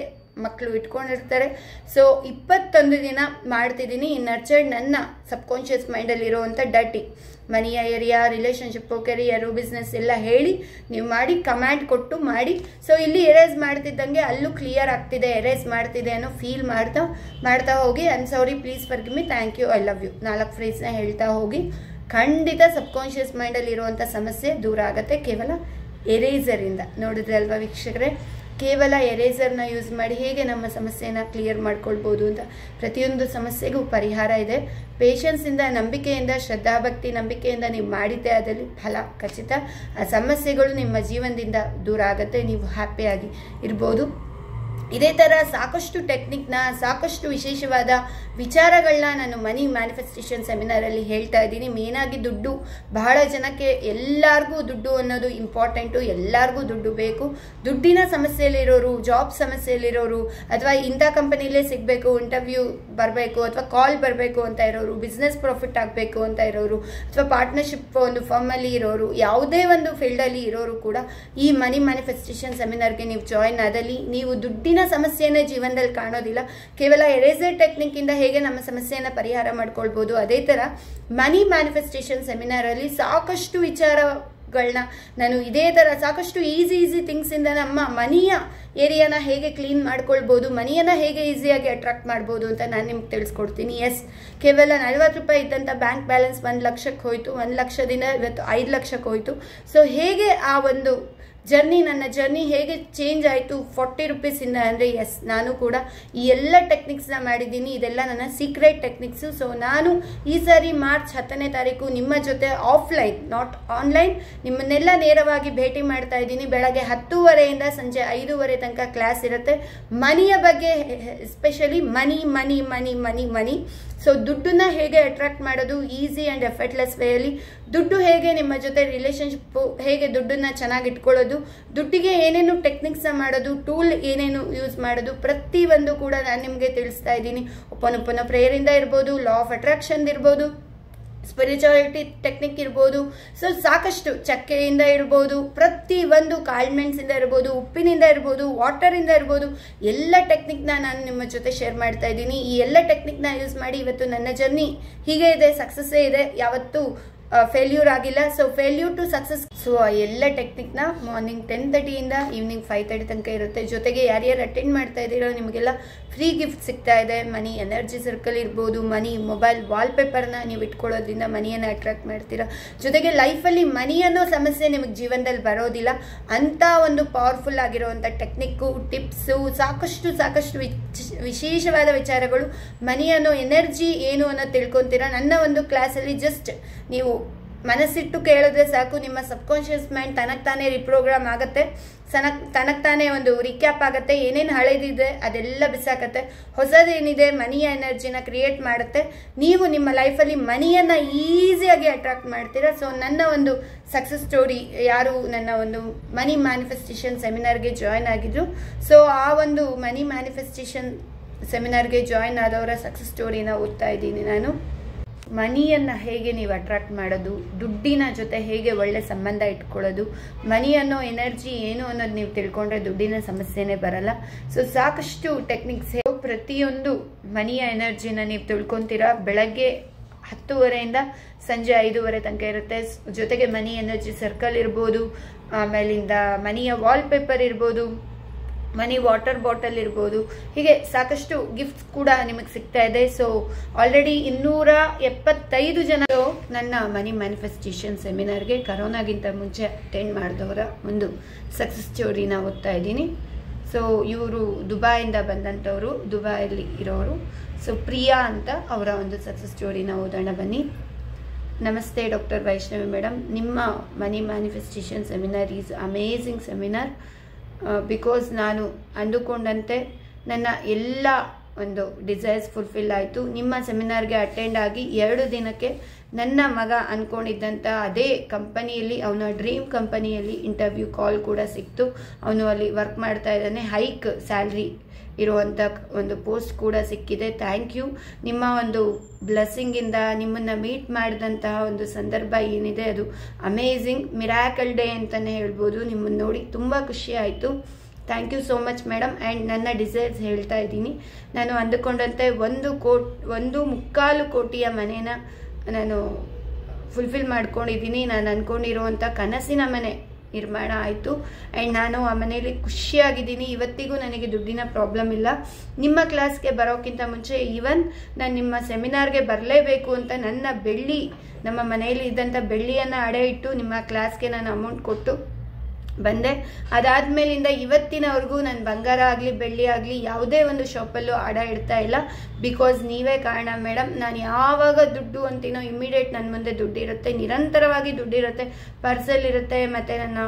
ಮಕ್ಕಳು ಇಟ್ಕೊಂಡಿರ್ತಾರೆ. ಸೊ 21 ದಿನ ಮಾಡ್ತಿದ್ದೀನಿ. ಇನ್ನರ್ ಚೈಲ್ಡ್ ನನ್ನ ಸಬ್ಕಾನ್ಷಿಯಸ್ ಮೈಂಡಲ್ಲಿ ಇರುವಂಥ ಡರ್ಟಿ ಮನಿಯ ಏರಿಯಾ, ರಿಲೇಷನ್ಶಿಪ್ಪು, ಕೆರಿಯರು, ಬಿಸ್ನೆಸ್ ಎಲ್ಲ ಹೇಳಿ ನೀವು ಮಾಡಿ, ಕಮ್ಯಾಂಡ್ ಕೊಟ್ಟು ಮಾಡಿ. ಸೊ ಇಲ್ಲಿ ಎರೇಸ್ ಮಾಡ್ತಿದ್ದಂಗೆ ಅಲ್ಲೂ ಕ್ಲಿಯರ್ ಆಗ್ತಿದೆ, ಎರೇಸ್ ಮಾಡ್ತಿದೆ ಅನ್ನೋ ಫೀಲ್ ಮಾಡ್ತಾ ಹೋಗಿ. I am sorry please forgive me, thank you, I love you 4 ಫ್ರೇಸ್ನ ಹೇಳ್ತಾ ಹೋಗಿ. ಖಂಡಿತ ಸಬ್ಕಾನ್ಷಿಯಸ್ ಮೈಂಡಲ್ಲಿ ಇರುವಂಥ ಸಮಸ್ಯೆ ದೂರ ಆಗುತ್ತೆ ಕೇವಲ ಎರೇಸರಿಂದ. ನೋಡಿದ್ರೆ ಅಲ್ವಾ ವೀಕ್ಷಕರೇ, ಕೇವಲ ಎರೇಸರ್ನ ಯೂಸ್ ಮಾಡಿ ಹೇಗೆ ನಮ್ಮ ಸಮಸ್ಯೆನ ಕ್ಲಿಯರ್ ಮಾಡ್ಕೊಳ್ಬೋದು ಅಂತ. ಪ್ರತಿಯೊಂದು ಸಮಸ್ಯೆಗೂ ಪರಿಹಾರ ಇದೆ. ಪೇಷನ್ಸಿಂದ, ನಂಬಿಕೆಯಿಂದ, ಶ್ರದ್ಧಾಭಕ್ತಿ ನಂಬಿಕೆಯಿಂದ ನೀವು ಮಾಡಿದ್ದೆ ಅದರಲ್ಲಿ ಫಲ ಖಚಿತ. ಆ ಸಮಸ್ಯೆಗಳು ನಿಮ್ಮ ಜೀವನದಿಂದ ದೂರ ಆಗುತ್ತೆ, ನೀವು ಹ್ಯಾಪಿಯಾಗಿ ಇರ್ಬೋದು. ಇದೇ ಥರ ಸಾಕಷ್ಟು ಟೆಕ್ನಿಕ್ನ, ಸಾಕಷ್ಟು ವಿಶೇಷವಾದ ವಿಚಾರಗಳನ್ನ ನಾನು ಮನಿ ಮ್ಯಾನಿಫೆಸ್ಟೇಷನ್ ಸೆಮಿನಾರಲ್ಲಿ ಹೇಳ್ತಾ ಇದ್ದೀನಿ. ಮೇನಾಗಿ ದುಡ್ಡು, ಬಹಳ ಜನಕ್ಕೆ ಎಲ್ಲರಿಗೂ ದುಡ್ಡು ಅನ್ನೋದು ಇಂಪಾರ್ಟೆಂಟು, ಎಲ್ಲರಿಗೂ ದುಡ್ಡು ಬೇಕು. ದುಡ್ಡಿನ ಸಮಸ್ಯೆಯಲ್ಲಿರೋರು, ಜಾಬ್ ಸಮಸ್ಯೆಯಲ್ಲಿರೋರು, ಅಥವಾ ಇಂಥ ಕಂಪನಿಲೇ ಸಿಗಬೇಕು, ಇಂಟರ್ವ್ಯೂ ಬರಬೇಕು, ಅಥವಾ ಕಾಲ್ ಬರಬೇಕು ಅಂತ ಇರೋರು, ಬಿಸ್ನೆಸ್ ಪ್ರಾಫಿಟ್ ಆಗಬೇಕು ಅಂತ ಇರೋರು, ಅಥವಾ ಪಾರ್ಟ್ನರ್ಶಿಪ್ ಒಂದು ಫರ್ಮಲ್ಲಿ ಇರೋರು, ಯಾವುದೇ ಒಂದು ಫೀಲ್ಡಲ್ಲಿ ಇರೋರು ಕೂಡ ಈ ಮನಿ ಮ್ಯಾನಿಫೆಸ್ಟೇಷನ್ ಸೆಮಿನಾರ್ಗೆ ನೀವು ಜಾಯಿನ್ ಆದಲ್ಲಿ ನೀವು ದುಡ್ಡಿನ ಸಮಸ್ಯೆಯನ್ನು ಜೀವನದಲ್ಲಿ ಕಾಣೋದಿಲ್ಲ. ಕೇವಲ ಎರೇಸರ್ ಟೆಕ್ನಿಕ್ ಇಂದ ಹೇಗೆ ನಮ್ಮ ಸಮಸ್ಯೆಯನ್ನು ಪರಿಹಾರ ಮಾಡ್ಕೊಳ್ಬೋದು, ಅದೇ ಥರ ಮನಿ ಮ್ಯಾನಿಫೆಸ್ಟೇಷನ್ ಸೆಮಿನಾರಲ್ಲಿ ಸಾಕಷ್ಟು ವಿಚಾರಗಳನ್ನ ನಾನು ಇದೇ ಥರ ಸಾಕಷ್ಟು ಈಸಿ ಥಿಂಗ್ಸಿಂದ ನಮ್ಮ ಮನಿಯ ಏರಿಯಾನ ಹೇಗೆ ಕ್ಲೀನ್ ಮಾಡ್ಕೊಳ್ಬೋದು, ಮನಿಯನ್ನು ಹೇಗೆ ಈಸಿಯಾಗಿ ಅಟ್ರಾಕ್ಟ್ ಮಾಡ್ಬೋದು ಅಂತ ನಾನು ನಿಮ್ಗೆ ತಿಳಿಸ್ಕೊಡ್ತೀನಿ. ಎಸ್, ಕೇವಲ 40 ರೂಪಾಯಿ ಇದ್ದಂಥ ಬ್ಯಾಂಕ್ ಬ್ಯಾಲೆನ್ಸ್ 1 ಲಕ್ಷಕ್ಕೆ ಹೋಯಿತು, 1 ಲಕ್ಷದಿಂದ ಇವತ್ತು 5 ಲಕ್ಷಕ್ಕೆ ಹೋಯಿತು. ಸೊ ಹೇಗೆ ಆ ಒಂದು ನನ್ನ ಜರ್ನಿ ಹೇಗೆ ಚೇಂಜ್ ಆಯಿತು 40 ರೂಪೀಸಿಂದ ಅಂದರೆ, ಎಸ್ ನಾನು ಕೂಡ ಈ ಎಲ್ಲ ಟೆಕ್ನಿಕ್ಸ್ನ ಮಾಡಿದ್ದೀನಿ. ಇದೆಲ್ಲ ನನ್ನ ಸೀಕ್ರೆಟ್ ಟೆಕ್ನಿಕ್ಸು. ಸೊ ನಾನು ಈ ಸಾರಿ ಮಾರ್ಚ್ 10ನೇ ತಾರೀಕು ನಿಮ್ಮ ಜೊತೆ ಆಫ್ಲೈನ್, ನಾಟ್ ಆನ್ಲೈನ್, ನಿಮ್ಮನ್ನೆಲ್ಲ ನೇರವಾಗಿ ಭೇಟಿ ಮಾಡ್ತಾ ಇದ್ದೀನಿ. ಬೆಳಗ್ಗೆ 10:30ಯಿಂದ ಸಂಜೆ 5:30 ತನಕ ಕ್ಲಾಸ್ ಇರುತ್ತೆ. ಮನಿಯ ಬಗ್ಗೆ, ಎಸ್ಪೆಷಲಿ ಮನಿ. ಸೊ ದುಡ್ಡನ್ನ ಹೇಗೆ ಅಟ್ರಾಕ್ಟ್ ಮಾಡೋದು ಈಸಿ ಆ್ಯಂಡ್ ಎಫರ್ಟ್ಲೆಸ್ ವೇಯಲ್ಲಿ, ದುಡ್ಡು ಹೇಗೆ ನಿಮ್ಮ ಜೊತೆ ರಿಲೇಶನ್ಶಿಪ್, ಹೇಗೆ ದುಡ್ಡನ್ನ ಚೆನ್ನಾಗಿ ಇಟ್ಕೊಳ್ಳೋದು, ದುಡ್ಡಿಗೆ ಏನೇನು ಟೆಕ್ನಿಕ್ಸ್ನ ಮಾಡೋದು, ಟೂಲ್ ಏನೇನು ಯೂಸ್ ಮಾಡೋದು, ಪ್ರತಿಯೊಂದು ಕೂಡ ನಾನು ನಿಮಗೆ ತಿಳಿಸ್ತಾ ಇದ್ದೀನಿ. ಒಪ್ಪನ ಪ್ರೇಯರಿಂದ ಇರ್ಬೋದು, ಲಾ ಆಫ್ ಅಟ್ರಾಕ್ಷನ್ ಇರ್ಬೋದು, ಸ್ಪಿರಿಚುವಾಲಿಟಿ ಟೆಕ್ನಿಕ್ ಇರ್ಬೋದು, ಸೊ ಸಾಕಷ್ಟು ಚಕ್ಕೆಯಿಂದ ಇರ್ಬೋದು, ಪ್ರತಿ ಒಂದು ಕಾಳ್ಮೆಣ್ಸಿಂದ ಇರ್ಬೋದು, ಉಪ್ಪಿನಿಂದ ಇರ್ಬೋದು, ವಾಟರಿಂದ ಇರ್ಬೋದು, ಎಲ್ಲ ಟೆಕ್ನಿಕ್ನ ನಾನು ನಿಮ್ಮ ಜೊತೆ ಶೇರ್ ಮಾಡ್ತಾ ಇದ್ದೀನಿ. ಈ ಎಲ್ಲ ಟೆಕ್ನಿಕ್ನ ಯೂಸ್ ಮಾಡಿ ಇವತ್ತು ನನ್ನ ಜರ್ನಿ ಹೀಗೆ ಇದೆ, ಸಕ್ಸಸ್ಸೇ ಇದೆ, ಯಾವತ್ತೂ ಫೇಲ್ಯೂರ್ ಆಗಿಲ್ಲ. So failure to success. So ಆ ಎಲ್ಲ ಟೆಕ್ನಿಕ್ನ ಮಾರ್ನಿಂಗ್ 10:30 ಇಂದ ಈವ್ನಿಂಗ್ 5:30 ತನಕ ಇರುತ್ತೆ. ಜೊತೆಗೆ ಯಾರ್ಯಾರು ಅಟೆಂಡ್ ಮಾಡ್ತಾ ಇದ್ದೀರೋ ನಿಮಗೆಲ್ಲ ಫ್ರೀ ಗಿಫ್ಟ್ ಸಿಗ್ತಾ ಇದೆ. ಮನಿ ಎನರ್ಜಿ ಸರ್ಕಲ್ ಇರ್ಬೋದು, ಮನಿ ಮೊಬೈಲ್ ವಾಲ್ಪೇಪರ್ನ ನೀವು ಇಟ್ಕೊಳ್ಳೋದ್ರಿಂದ ಮನಿಯನ್ನು ಅಟ್ರಾಕ್ಟ್ ಮಾಡ್ತೀರಾ. ಜೊತೆಗೆ ಲೈಫಲ್ಲಿ ಮನಿ ಅನ್ನೋ ಸಮಸ್ಯೆ ನಿಮಗೆ ಜೀವನದಲ್ಲಿ ಬರೋದಿಲ್ಲ. ಅಂಥ ಒಂದು ಪವರ್ಫುಲ್ ಆಗಿರುವಂಥ ಟೆಕ್ನಿಕ್ಕು, ಟಿಪ್ಸು, ಸಾಕಷ್ಟು ವಿಶೇಷವಾದ ವಿಚಾರಗಳು, ಮನಿ ಅನ್ನೋ ಎನರ್ಜಿ ಏನು ಅನ್ನೋ ತಿಳ್ಕೊತೀರಾ. ನನ್ನ ಒಂದು ಕ್ಲಾಸಲ್ಲಿ ಜಸ್ಟ್ ನೀವು ಮನಸ್ಸಿಟ್ಟು ಕೇಳಿದ್ರೆ ಸಾಕು, ನಿಮ್ಮ ಸಬ್ಕಾನ್ಷಿಯಸ್ ಮೈಂಡ್ ತಾನೇ ರಿಪ್ರೋಗ್ರಾಮ್ ಆಗುತ್ತೆ, ತಾನೇ ಒಂದು ರಿಕ್ಯಾಪ್ ಆಗುತ್ತೆ. ಏನೇನು ಹಳೇದಿದೆ ಅದೆಲ್ಲ ಬಿಸಾಕತ್ತೆ, ಹೊಸದೇನಿದೆ ಮನಿಯ ಎನರ್ಜಿನ ಕ್ರಿಯೇಟ್ ಮಾಡುತ್ತೆ. ನೀವು ನಿಮ್ಮ ಲೈಫಲ್ಲಿ ಮನಿಯನ್ನು ಈಸಿಯಾಗಿ ಅಟ್ರಾಕ್ಟ್ ಮಾಡ್ತೀರಾ. ಸೊ ನನ್ನ ಒಂದು ಸಕ್ಸಸ್ ಸ್ಟೋರಿ, ಯಾರು ನನ್ನ ಒಂದು ಮನಿ ಮ್ಯಾನಿಫೆಸ್ಟೇಷನ್ ಸೆಮಿನಾರ್ಗೆ ಜಾಯ್ನ್ ಆಗಿದ್ರು, ಸೊ ಆ ಒಂದು ಮನಿ ಮ್ಯಾನಿಫೆಸ್ಟೇಷನ್ ಸೆಮಿನಾರ್ಗೆ ಜಾಯ್ನ್ ಆದವರ ಸಕ್ಸಸ್ ಸ್ಟೋರಿನ ಓದ್ತಾ ಇದ್ದೀನಿ ನಾನು. ಮನಿಯನ್ನು ಹೇಗೆ ನೀವು ಅಟ್ರಾಕ್ಟ್ ಮಾಡೋದು, ದುಡ್ಡಿನ ಜೊತೆ ಹೇಗೆ ಒಳ್ಳೆ ಸಂಬಂಧ ಇಟ್ಕೊಳ್ಳೋದು, ಮನಿ ಅನ್ನೋ ಎನರ್ಜಿ ಏನು ಅನ್ನೋದು ನೀವು ತಿಳ್ಕೊಂಡ್ರೆ ದುಡ್ಡಿನ ಸಮಸ್ಯೆನೇ ಬರಲ್ಲ. ಸೊ ಸಾಕಷ್ಟು ಟೆಕ್ನಿಕ್ಸ್, ಪ್ರತಿಯೊಂದು ಮನಿಯ ಎನರ್ಜಿನ ನೀವು ತಿಳ್ಕೊತೀರಾ. ಬೆಳಗ್ಗೆ 10:30 ಸಂಜೆ 5:30 ತನಕ ಇರುತ್ತೆ. ಜೊತೆಗೆ ಮನಿ ಎನರ್ಜಿ ಸರ್ಕಲ್ ಇರ್ಬೋದು, ಆಮೇಲಿಂದ ಮನಿಯ ವಾಲ್ಪೇಪರ್ ಇರ್ಬೋದು, ಮನಿ ವಾಟರ್ ಬಾಟಲ್ ಇರ್ಬೋದು, ಹೀಗೆ ಸಾಕಷ್ಟು ಗಿಫ್ಟ್ಸ್ ಕೂಡ ನಿಮಗೆ ಸಿಗ್ತಾ ಇದೆ. ಸೊ ಆಲ್ರೆಡಿ 275 ಜನ ನನ್ನ ಮನಿ ಮ್ಯಾನಿಫೆಸ್ಟೇಷನ್ ಸೆಮಿನಾರ್ಗೆ ಕರೋನಾಗಿಂತ ಮುಂಚೆ ಅಟೆಂಡ್ ಮಾಡಿದವರ ಒಂದು ಸಕ್ಸಸ್ ಸ್ಟೋರಿನ ಓದ್ತಾ ಇದ್ದೀನಿ. ಸೊ ಇವರು ದುಬೈಯಿಂದ ಬಂದಂಥವರು, ದುಬೈಯಲ್ಲಿ ಇರೋರು. ಸೊ ಪ್ರಿಯಾ ಅಂತ ಅವರ ಒಂದು ಸಕ್ಸಸ್ ಸ್ಟೋರಿನ ಓದೋಣ ಬನ್ನಿ. ನಮಸ್ತೆ ಡಾಕ್ಟರ್ ವೈಷ್ಣವಿ ಮೇಡಮ್, ನಿಮ್ಮ money manifestation seminar is amazing seminar. Because ನಾನು ಅಂದುಕೊಂಡಂತೆ ನನ್ನ ಎಲ್ಲ ಒಂದು ಡಿಸೈರ್ಸ್ ಫುಲ್ಫಿಲ್ ಆಯಿತು. ನಿಮ್ಮ ಸೆಮಿನಾರ್ಗೆ ಅಟೆಂಡ್ ಆಗಿ 2 ದಿನಕ್ಕೆ ನನ್ನ ಮಗ ಅಂದ್ಕೊಂಡಿದ್ದಂಥ ಅದೇ ಕಂಪನಿಯಲ್ಲಿ, ಅವನ ಡ್ರೀಮ್ ಕಂಪನಿಯಲ್ಲಿ ಇಂಟರ್ವ್ಯೂ ಕಾಲ್ ಕೂಡ ಸಿಕ್ತು. ಅವನು ಅಲ್ಲಿ ವರ್ಕ್ ಮಾಡ್ತಾ ಇದ್ದಾನೆ, ಹೈಕ್ ಸ್ಯಾಲ್ರಿ ಇರುವಂಥ ಒಂದು ಪೋಸ್ಟ್ ಕೂಡ ಸಿಕ್ಕಿದೆ. Thank you. ನಿಮ್ಮ ಒಂದು ಬ್ಲೆಸ್ಸಿಂಗಿಂದ ನಿಮ್ಮನ್ನು ಮೀಟ್ ಮಾಡಿದಂತಹ ಒಂದು ಸಂದರ್ಭ ಏನಿದೆ ಅದು ಅಮೇಝಿಂಗ್, ಮಿರಾಕಲ್ ಡೇ ಅಂತಲೇ ಹೇಳ್ಬೋದು. ನಿಮ್ಮನ್ನು ನೋಡಿ ತುಂಬ ಖುಷಿ ಆಯಿತು. Thank you so much madam. And ನನ್ನ ಡಿಸೈರ್ಸ್ ಹೇಳ್ತಾ ಇದ್ದೀನಿ. ನಾನು ಅಂದುಕೊಂಡಂತೆ 1.25 ಕೋಟಿಯ ಮನೇನ ನಾನು ಫುಲ್ಫಿಲ್ ಮಾಡ್ಕೊಂಡಿದ್ದೀನಿ. ನಾನು ಅಂದ್ಕೊಂಡಿರುವಂಥ ಕನಸಿನ ಮನೆ ನಿರ್ಮಾಣ ಆಯಿತು. ಆ್ಯಂಡ್ ನಾನು ಆ ಮನೆಯಲ್ಲಿ ಖುಷಿಯಾಗಿದ್ದೀನಿ. ಇವತ್ತಿಗೂ ನನಗೆ ದುಡ್ಡಿನ ಪ್ರಾಬ್ಲಮ್ ಇಲ್ಲ. ನಿಮ್ಮ ಕ್ಲಾಸ್ಗೆ ಬರೋಕ್ಕಿಂತ ಮುಂಚೆ ಈವನ್ ನಾನು ನಿಮ್ಮ ಸೆಮಿನಾರ್ಗೆ ಬರಲೇಬೇಕು ಅಂತ ನಮ್ಮ ಮನೆಯಲ್ಲಿ ಇದ್ದಂಥ ಬೆಳ್ಳಿಯನ್ನು ಅಡೆ ಇಟ್ಟು ನಿಮ್ಮ ಕ್ಲಾಸ್ಗೆ ನಾನು ಅಮೌಂಟ್ ಕೊಟ್ಟು ಬಂದೆ. ಅದಾದ್ಮೇಲಿಂದ ಇವತ್ತಿನವರೆಗೂ ನಾನು ಬಂಗಾರ ಆಗಲಿ ಬೆಳ್ಳಿ ಆಗಲಿ ಯಾವುದೇ ಒಂದು ಶಾಪಲ್ಲೂ ಅಡ ಇಡ್ತಾ ಇಲ್ಲ. ಬಿಕಾಸ್ ನೀವೇ ಕಾರಣ ಮೇಡಮ್. ನಾನು ಯಾವಾಗ ದುಡ್ಡು ಅಂತೀನೋ ಇಮಿಡಿಯೇಟ್ ನನ್ನ ಮುಂದೆ ದುಡ್ಡಿರುತ್ತೆ, ನಿರಂತರವಾಗಿ ದುಡ್ಡಿರುತ್ತೆ, ಪರ್ಸಲ್ಲಿರುತ್ತೆ, ಮತ್ತು ನನ್ನ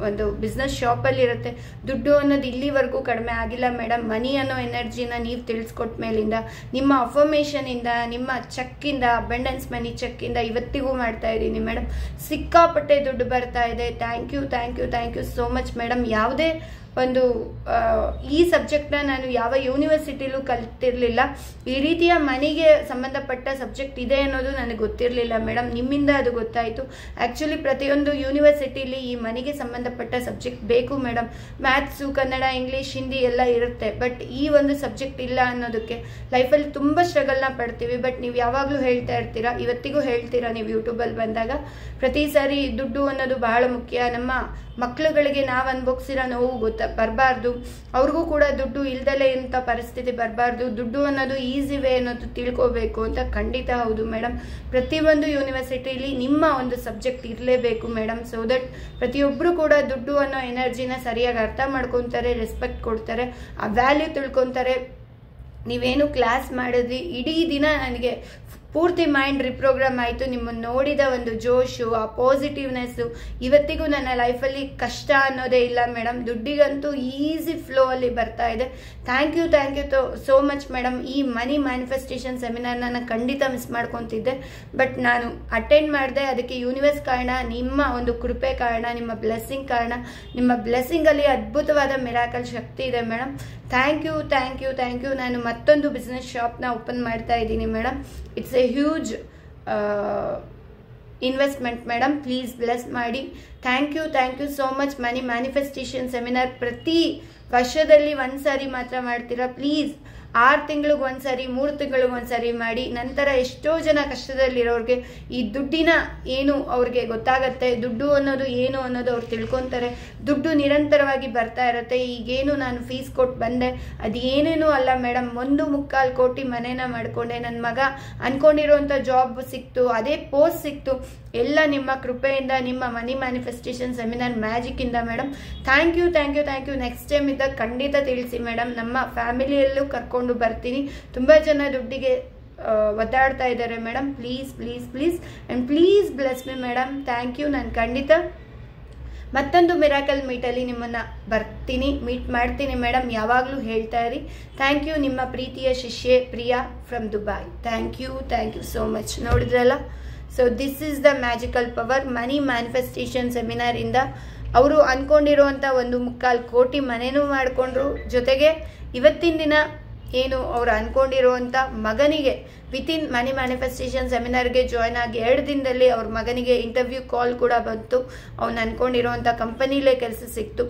ಒಂದು ಬಿಸ್ನೆಸ್ ಶಾಪಲ್ಲಿರುತ್ತೆ. ದುಡ್ಡು ಅನ್ನೋದು ಇಲ್ಲಿವರೆಗೂ ಕಡಿಮೆ ಆಗಿಲ್ಲ ಮೇಡಮ್. ಮನಿ ಅನ್ನೋ ಎನರ್ಜಿನ ನೀವು ತಿಳಿಸ್ಕೊಟ್ಟ ಮೇಲಿಂದ, ನಿಮ್ಮ ಅಫರ್ಮೇಷನಿಂದ, ನಿಮ್ಮ ಚೆಕ್ಕಿಂದ, ಅಬಂಡೆನ್ಸ್ ಮನಿ ಚೆಕ್ಕಿಂದ ಇವತ್ತಿಗೂ ಮಾಡ್ತಾ ಇದ್ದೀನಿ ಮೇಡಮ್. ಸಿಕ್ಕಾಪಟ್ಟೆ ದುಡ್ಡು ಬರ್ತಾ ಇದೆ. Thank you so much madam. ಯಾವುದೇ ಒಂದು ಈ ಸಬ್ಜೆಕ್ಟ್ನ ನಾನು ಯಾವ ಯೂನಿವರ್ಸಿಟಿಲೂ ಕಲ್ತಿರ್ಲಿಲ್ಲ. ಈ ರೀತಿಯ ಮನೆಗೆ ಸಂಬಂಧಪಟ್ಟ ಸಬ್ಜೆಕ್ಟ್ ಇದೆ ಅನ್ನೋದು ನನಗೆ ಗೊತ್ತಿರಲಿಲ್ಲ ಮೇಡಮ್. ನಿಮ್ಮಿಂದ ಅದು ಗೊತ್ತಾಯಿತು. ಆ್ಯಕ್ಚುಲಿ ಪ್ರತಿಯೊಂದು ಯೂನಿವರ್ಸಿಟಿಲಿ ಈ ಮನೆಗೆ ಸಂಬಂಧಪಟ್ಟ ಸಬ್ಜೆಕ್ಟ್ ಬೇಕು madam. Maths, Kannada, English, Hindi ಎಲ್ಲ ಇರುತ್ತೆ. ಬಟ್ ಈ ಒಂದು ಸಬ್ಜೆಕ್ಟ್ ಇಲ್ಲ ಅನ್ನೋದಕ್ಕೆ ಲೈಫಲ್ಲಿ ತುಂಬ ಸ್ಟ್ರಗಲ್ನ ಪಡ್ತೀವಿ. ಬಟ್ ನೀವು ಯಾವಾಗಲೂ ಹೇಳ್ತಾ ಇರ್ತೀರಾ, ಇವತ್ತಿಗೂ ಹೇಳ್ತೀರಾ ನೀವು ಯೂಟ್ಯೂಬಲ್ಲಿ ಬಂದಾಗ. ಪ್ರತಿ ಸಾರಿ ದುಡ್ಡು ಅನ್ನೋದು ಬಹಳ ಮುಖ್ಯ. ನಮ್ಮ ಮಕ್ಕಳುಗಳಿಗೆ ನಾವು ಅನುಭವಿಸಿರೋ ನೋವು ಬರಬಾರ್ದು, ಅವ್ರಿಗೂ ಕೂಡ ದುಡ್ಡು ಇಲ್ದಲೇ ಇಂಥ ಪರಿಸ್ಥಿತಿ ಬರಬಾರ್ದು. ದುಡ್ಡು ಅನ್ನೋದು ಈಸಿ ವೇ ಅನ್ನೋದು ತಿಳ್ಕೋಬೇಕು ಅಂತ. ಖಂಡಿತ ಹೌದು ಮೇಡಮ್. ಪ್ರತಿಯೊಂದು ಯೂನಿವರ್ಸಿಟಿಲಿ ನಿಮ್ಮ ಒಂದು ಸಬ್ಜೆಕ್ಟ್ ಇರಲೇಬೇಕು ಮೇಡಮ್. ಸೊ ದಟ್ ಪ್ರತಿಯೊಬ್ಬರು ಕೂಡ ದುಡ್ಡು ಅನ್ನೋ ಎನರ್ಜಿನ ಸರಿಯಾಗಿ ಅರ್ಥ ಮಾಡ್ಕೊತಾರೆ, ರೆಸ್ಪೆಕ್ಟ್ ಕೊಡ್ತಾರೆ, ಆ ವ್ಯಾಲ್ಯೂ ತಿಳ್ಕೊತಾರೆ. ನೀವೇನು ಕ್ಲಾಸ್ ಮಾಡಿದ್ರಿ, ಇಡೀ ದಿನ ನನಗೆ ಪೂರ್ತಿ ಮೈಂಡ್ ರಿಪ್ರೋಗ್ರಾಮ್ ಆಯಿತು. ನಿಮ್ಮನ್ನು ನೋಡಿದ ಒಂದು ಜೋಶು, ಆ ಪಾಸಿಟಿವ್ನೆಸ್ಸು ಇವತ್ತಿಗೂ ನನ್ನ ಲೈಫಲ್ಲಿ ಕಷ್ಟ ಅನ್ನೋದೇ ಇಲ್ಲ ಮೇಡಮ್. ದುಡ್ಡಿಗಂತೂ ಈಸಿ ಫ್ಲೋ ಅಲ್ಲಿ ಬರ್ತಾ ಇದೆ. Thank you so much madam. ಈ ಮನಿ ಮ್ಯಾನಿಫೆಸ್ಟೇಷನ್ ಸೆಮಿನಾರ್ನ ನಾನು ಖಂಡಿತ ಮಿಸ್ ಮಾಡ್ಕೊತಿದ್ದೆ, ಬಟ್ ನಾನು ಅಟೆಂಡ್ ಮಾಡಿದೆ. ಅದಕ್ಕೆ ಯೂನಿವರ್ಸ್ ಕಾರಣ, ನಿಮ್ಮ ಒಂದು ಕೃಪೆ ಕಾರಣ, ನಿಮ್ಮ ಬ್ಲೆಸ್ಸಿಂಗ್ ಕಾರಣ. ನಿಮ್ಮ ಬ್ಲೆಸ್ಸಿಂಗಲ್ಲಿ ಅದ್ಭುತವಾದ ಮಿರಾಕಲ್ ಶಕ್ತಿ ಇದೆ ಮೇಡಮ್. Thank you. ನಾನು ಮತ್ತೊಂದು ಬಿಸ್ನೆಸ್ ಶಾಪ್ನ ಓಪನ್ ಮಾಡ್ತಾ ಇದ್ದೀನಿ madam. It's a huge investment madam. Please bless ಮಾಡಿ. Thank you so much. Money manifestation seminar ಪ್ರತಿ ವರ್ಷದಲ್ಲಿ ಒಂದ್ಸಾರಿ ಮಾತ್ರ ಮಾಡ್ತೀರಾ. ಪ್ಲೀಸ್ 6 ತಿಂಗಳಿಗೆ ಒಂದ್ಸರಿ, 3 ತಿಂಗಳಿಗೆ ಒಂದ್ಸರಿ ಮಾಡಿ. ನಂತರ ಎಷ್ಟೋ ಜನ ಕಷ್ಟದಲ್ಲಿರೋರಿಗೆ ಈ ದುಡ್ಡಿನ ಏನು ಅವ್ರಿಗೆ ಗೊತ್ತಾಗತ್ತೆ, ದುಡ್ಡು ಅನ್ನೋದು ಏನು ಅನ್ನೋದು ಅವ್ರು ತಿಳ್ಕೊತಾರೆ. ದುಡ್ಡು ನಿರಂತರವಾಗಿ ಬರ್ತಾ ಇರುತ್ತೆ. ಈಗೇನು ನಾನು ಫೀಸ್ ಕೊಟ್ಟು ಬಂದೆ ಅದು ಏನೇನೂ ಅಲ್ಲ ಮೇಡಮ್. 1.25 ಕೋಟಿ ಮನೇನ ಮಾಡ್ಕೊಂಡೆ. ನನ್ನ ಮಗ ಅನ್ಕೊಂಡಿರೋಂಥ ಜಾಬ್ ಸಿಕ್ತು, ಅದೇ ಪೋಸ್ಟ್ ಸಿಕ್ತು. ಎಲ್ಲ ನಿಮ್ಮ ಕೃಪೆಯಿಂದ, ನಿಮ್ಮ ಮನಿ ಮ್ಯಾನಿಫೆಸ್ಟೇಷನ್ ಸೆಮಿನಾರ್ ಮ್ಯಾಜಿಕ್ ಇಂದ madam. Thank you. Next time ಇದ್ದಾಗ ಖಂಡಿತ ತಿಳಿಸಿ ಮೇಡಮ್. ನಮ್ಮ ಫ್ಯಾಮಿಲಿಯಲ್ಲೂ ಕರ್ಕೊಂಡು ಬರ್ತೀನಿ. ತುಂಬ ಜನ ದುಡ್ಡಿಗೆ ಒದ್ದಾಡ್ತಾ ಇದ್ದಾರೆ madam. Please and please bless me madam. Thank you. ನಾನು ಖಂಡಿತ ಮತ್ತೊಂದು ಮಿರಾಕಲ್ ಮೀಟಲ್ಲಿ ನಿಮ್ಮನ್ನು ಮೀಟ್ ಮಾಡ್ತೀನಿ ಮೇಡಮ್. ಯಾವಾಗಲೂ ಹೇಳ್ತಾ ಇರಿ. Thank you. ನಿಮ್ಮ ಪ್ರೀತಿಯ ಶಿಷ್ಯೆ Priya from Dubai. Thank you so much. ನೋಡಿದ್ರಲ್ಲ, so this is the magical power. Money manifestation ಸೆಮಿನಾರಿಂದ ಅವರು ಅಂದ್ಕೊಂಡಿರುವಂಥ 1.25 ಕೋಟಿ ಮನೇನೂ ಮಾಡಿಕೊಂಡ್ರು. ಜೊತೆಗೆ ಇವತ್ತಿನ ದಿನ ಏನು ಅವ್ರು ಅಂದ್ಕೊಂಡಿರುವಂಥ ಮಗನಿಗೆ ವಿತಿನ್ ಮನಿ ಮ್ಯಾನಿಫೆಸ್ಟೇಷನ್ ಸೆಮಿನಾರ್ಗೆ ಜಾಯ್ನ್ ಆಗಿ 2 ದಿನದಲ್ಲಿ ಅವ್ರ ಮಗನಿಗೆ ಇಂಟರ್ವ್ಯೂ ಕಾಲ್ ಕೂಡ ಬಂತು. ಅವ್ನು ಅಂದ್ಕೊಂಡಿರುವಂಥ ಕಂಪನಿಲೇ ಕೆಲಸ ಸಿಕ್ತು.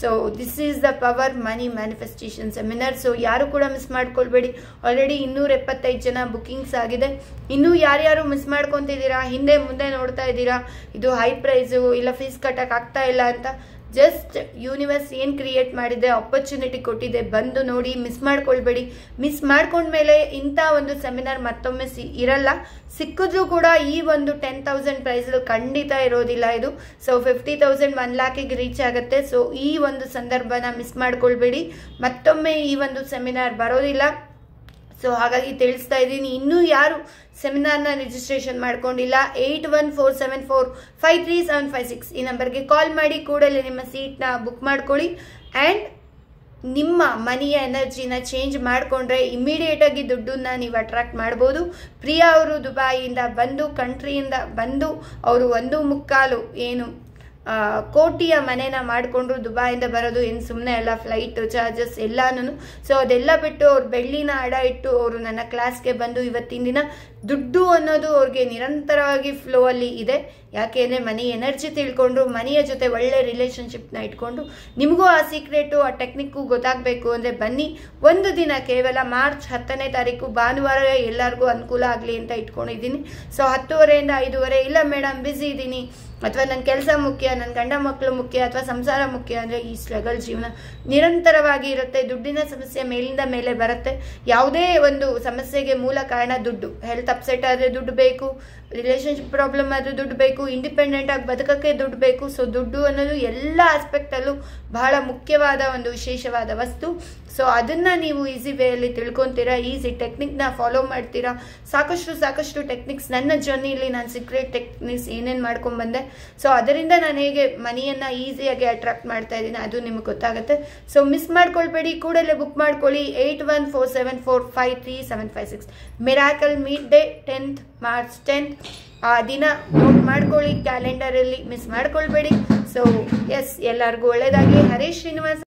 So this is the power money manifestation seminar. So ಯಾರು ಕೂಡ ಮಿಸ್ ಮಾಡ್ಕೊಳ್ಬೇಡಿ. ಆಲ್ರೆಡಿ 275 ಜನ ಬುಕಿಂಗ್ಸ್ ಆಗಿದೆ. ಇನ್ನೂ ಯಾರ್ಯಾರು ಮಿಸ್ ಮಾಡ್ಕೊತಿದ್ದೀರಾ, ಹಿಂದೆ ಮುಂದೆ ನೋಡ್ತಾ ಇದ್ದೀರಾ, ಇದು ಹೈ ಪ್ರೈಸು ಇಲ್ಲ ಫೀಸ್ ಕಟ್ಟಕ್ಕೆ ಆಗ್ತಾ ಇಲ್ಲ ಅಂತ, ಜಸ್ಟ್ ಯೂನಿವರ್ಸ್ ಏನು ಕ್ರಿಯೇಟ್ ಮಾಡಿದೆ, ಆಪರ್ಚುನಿಟಿ ಕೊಟ್ಟಿದೆ, ಬಂದು ನೋಡಿ. ಮಿಸ್ ಮಾಡ್ಕೊಳ್ಬೇಡಿ. ಮಿಸ್ ಮಾಡ್ಕೊಂಡ್ಮೇಲೆ ಇಂಥ ಒಂದು ಸೆಮಿನಾರ್ ಮತ್ತೊಮ್ಮೆ ಇರಲ್ಲ. ಸಿಕ್ಕಿದ್ರೂ ಕೂಡ ಈ ಒಂದು 10,000 ಪ್ರೈಸ್ ಖಂಡಿತ ಇರೋದಿಲ್ಲ ಇದು. ಸೊ 50,000 1 ಲ್ಯಾಕಿಗೆ ರೀಚ್ ಆಗುತ್ತೆ. ಸೊ ಈ ಒಂದು ಸಂದರ್ಭನ ಮಿಸ್ ಮಾಡ್ಕೊಳ್ಬೇಡಿ. ಮತ್ತೊಮ್ಮೆ ಈ ಒಂದು ಸೆಮಿನಾರ್ ಬರೋದಿಲ್ಲ. ಸೊ ಹಾಗಾಗಿ ತಿಳಿಸ್ತಾ ಇದ್ದೀನಿ. ಇನ್ನೂ ಯಾರು ಸೆಮಿನಾರ್ನ ರಿಜಿಸ್ಟ್ರೇಷನ್ ಮಾಡ್ಕೊಂಡಿಲ್ಲ, 8147453756 ಈ ನಂಬರ್ಗೆ ಕಾಲ್ ಮಾಡಿ ಕೂಡಲೇ ನಿಮ್ಮ ಸೀಟ್ನ ಬುಕ್ ಮಾಡ್ಕೊಳ್ಳಿ. ಆ್ಯಂಡ್ ನಿಮ್ಮ ಮನಿಯ ಎನರ್ಜಿನ ಚೇಂಜ್ ಮಾಡಿಕೊಂಡ್ರೆ ಇಮಿಡಿಯೇಟಾಗಿ ದುಡ್ಡನ್ನ ನೀವು ಅಟ್ರಾಕ್ಟ್ ಮಾಡ್ಬೋದು. ಪ್ರಿಯಾ ಅವರು ದುಬಾಯಿಯಿಂದ ಬಂದು, ಕಂಟ್ರಿಯಿಂದ ಬಂದು, ಅವರು 1.25 ಏನು ಕೋಟಿಯ ಮನೇನ ಮಾಡಿಕೊಂಡ್ರು. ದುಬಾಯಿಂದ ಬರೋದು ಏನು ಸುಮ್ಮನೆ ಅಲ್ಲ, ಫ್ಲೈಟ್ ಚಾರ್ಜಸ್ ಎಲ್ಲಾನು. ಸೊ ಅದೆಲ್ಲ ಬಿಟ್ಟು ಅವ್ರು ಬೆಳ್ಳಿನ ಅಡ ಇಟ್ಟು ಅವರು ನನ್ನ ಕ್ಲಾಸ್ಗೆ ಬಂದು ಇವತ್ತಿನ ದಿನ ದುಡ್ಡು ಅನ್ನೋದು ಅವ್ರಿಗೆ ನಿರಂತರವಾಗಿ ಫ್ಲೋ ಅಲ್ಲಿ ಇದೆ. ಯಾಕೆಂದರೆ ಮನಿ ಎನರ್ಜಿ ತಿಳ್ಕೊಂಡು, ಮನಿಯ ಜೊತೆ ಒಳ್ಳೆ ರಿಲೇಷನ್ಶಿಪ್ನ ಇಟ್ಕೊಂಡು, ನಿಮಗೂ ಆ ಸೀಕ್ರೆಟು ಆ ಟೆಕ್ನಿಕ್ಕು ಗೊತ್ತಾಗಬೇಕು ಅಂದರೆ ಬನ್ನಿ. ಒಂದು ದಿನ ಕೇವಲ ಮಾರ್ಚ್ 10ನೇ ತಾರೀಕು ಭಾನುವಾರ ಎಲ್ಲರಿಗೂ ಅನುಕೂಲ ಆಗಲಿ ಅಂತ ಇಟ್ಕೊಂಡಿದ್ದೀನಿ. ಸೊ 10:30ಯಿಂದ 5:30. ಇಲ್ಲ ಮೇಡಮ್ ಬ್ಯುಸಿ ಇದ್ದೀನಿ, ಅಥವಾ ನನ್ನ ಕೆಲಸ ಮುಖ್ಯ, ನನ್ನ ಗಂಡ ಮಕ್ಕಳು ಮುಖ್ಯ, ಅಥವಾ ಸಂಸಾರ ಮುಖ್ಯ ಅಂದರೆ ಈ ಸ್ಟ್ರಗಲ್ ಜೀವನ ನಿರಂತರವಾಗಿ ಇರುತ್ತೆ. ದುಡ್ಡಿನ ಸಮಸ್ಯೆ ಮೇಲಿಂದ ಮೇಲೆ ಬರುತ್ತೆ. ಯಾವುದೇ ಒಂದು ಸಮಸ್ಯೆಗೆ ಮೂಲ ಕಾರಣ ದುಡ್ಡು. ಹೆಲ್ತ್ ಅಪ್ಸೆಟ್ ಆದರೆ ದುಡ್ಡು ಬೇಕು, ರಿಲೇಷನ್ಶಿಪ್ ಪ್ರಾಬ್ಲಮ್ ಆದರೆ ದುಡ್ಡು ಬೇಕು, ಇಂಡಿಪೆಂಡೆಂಟ್ ಆಗಿ ಬದುಕಕ್ಕೆ ದುಡ್ಡು ಬೇಕು. ಸೊ ದುಡ್ಡು ಅನ್ನೋದು ಎಲ್ಲ ಆಸ್ಪೆಕ್ಟಲ್ಲೂ ಬಹಳ ಮುಖ್ಯವಾದ ಒಂದು ವಿಶೇಷವಾದ ವಸ್ತು. ಸೊ ಅದನ್ನು ನೀವು ಈಸಿ ವೇಯಲ್ಲಿ ತಿಳ್ಕೊತೀರಾ, ಈಸಿ ಟೆಕ್ನಿಕ್ನ ಫಾಲೋ ಮಾಡ್ತೀರಾ. ಸಾಕಷ್ಟು ಟೆಕ್ನಿಕ್ಸ್ ನನ್ನ ಜರ್ನಿಯಲ್ಲಿ ನಾನು ಸೀಕ್ರೆಟ್ ಟೆಕ್ನಿಕ್ಸ್ ಏನೇನು ಮಾಡ್ಕೊಂಡ್ಬಂದೆ. ಸೊ ಅದರಿಂದ ನಾನು ಹೇಗೆ ಮನಿಯನ್ನು ಈಸಿಯಾಗಿ ಅಟ್ರಾಕ್ಟ್ ಮಾಡ್ತಾ ಇದ್ದೀನಿ ಅದು ನಿಮಗೆ ಗೊತ್ತಾಗುತ್ತೆ. ಸೊ ಮಿಸ್ ಮಾಡ್ಕೊಳ್ಬೇಡಿ, ಕೂಡಲೇ ಬುಕ್ ಮಾಡ್ಕೊಳ್ಳಿ. 8147453756 miracle meet day 10th March 10th. ಆ ದಿನ ನೋಟ್ ಮಾಡ್ಕೊಳ್ಳಿ ಕ್ಯಾಲೆಂಡರಲ್ಲಿ, ಮಿಸ್ ಮಾಡ್ಕೊಳ್ಬೇಡಿ. ಸೊ ಎಸ್, ಎಲ್ಲರಿಗೂ ಒಳ್ಳೆಯದಾಗಲಿ. ಹರೀಶ್ ಶ್ರೀನಿವಾಸ್.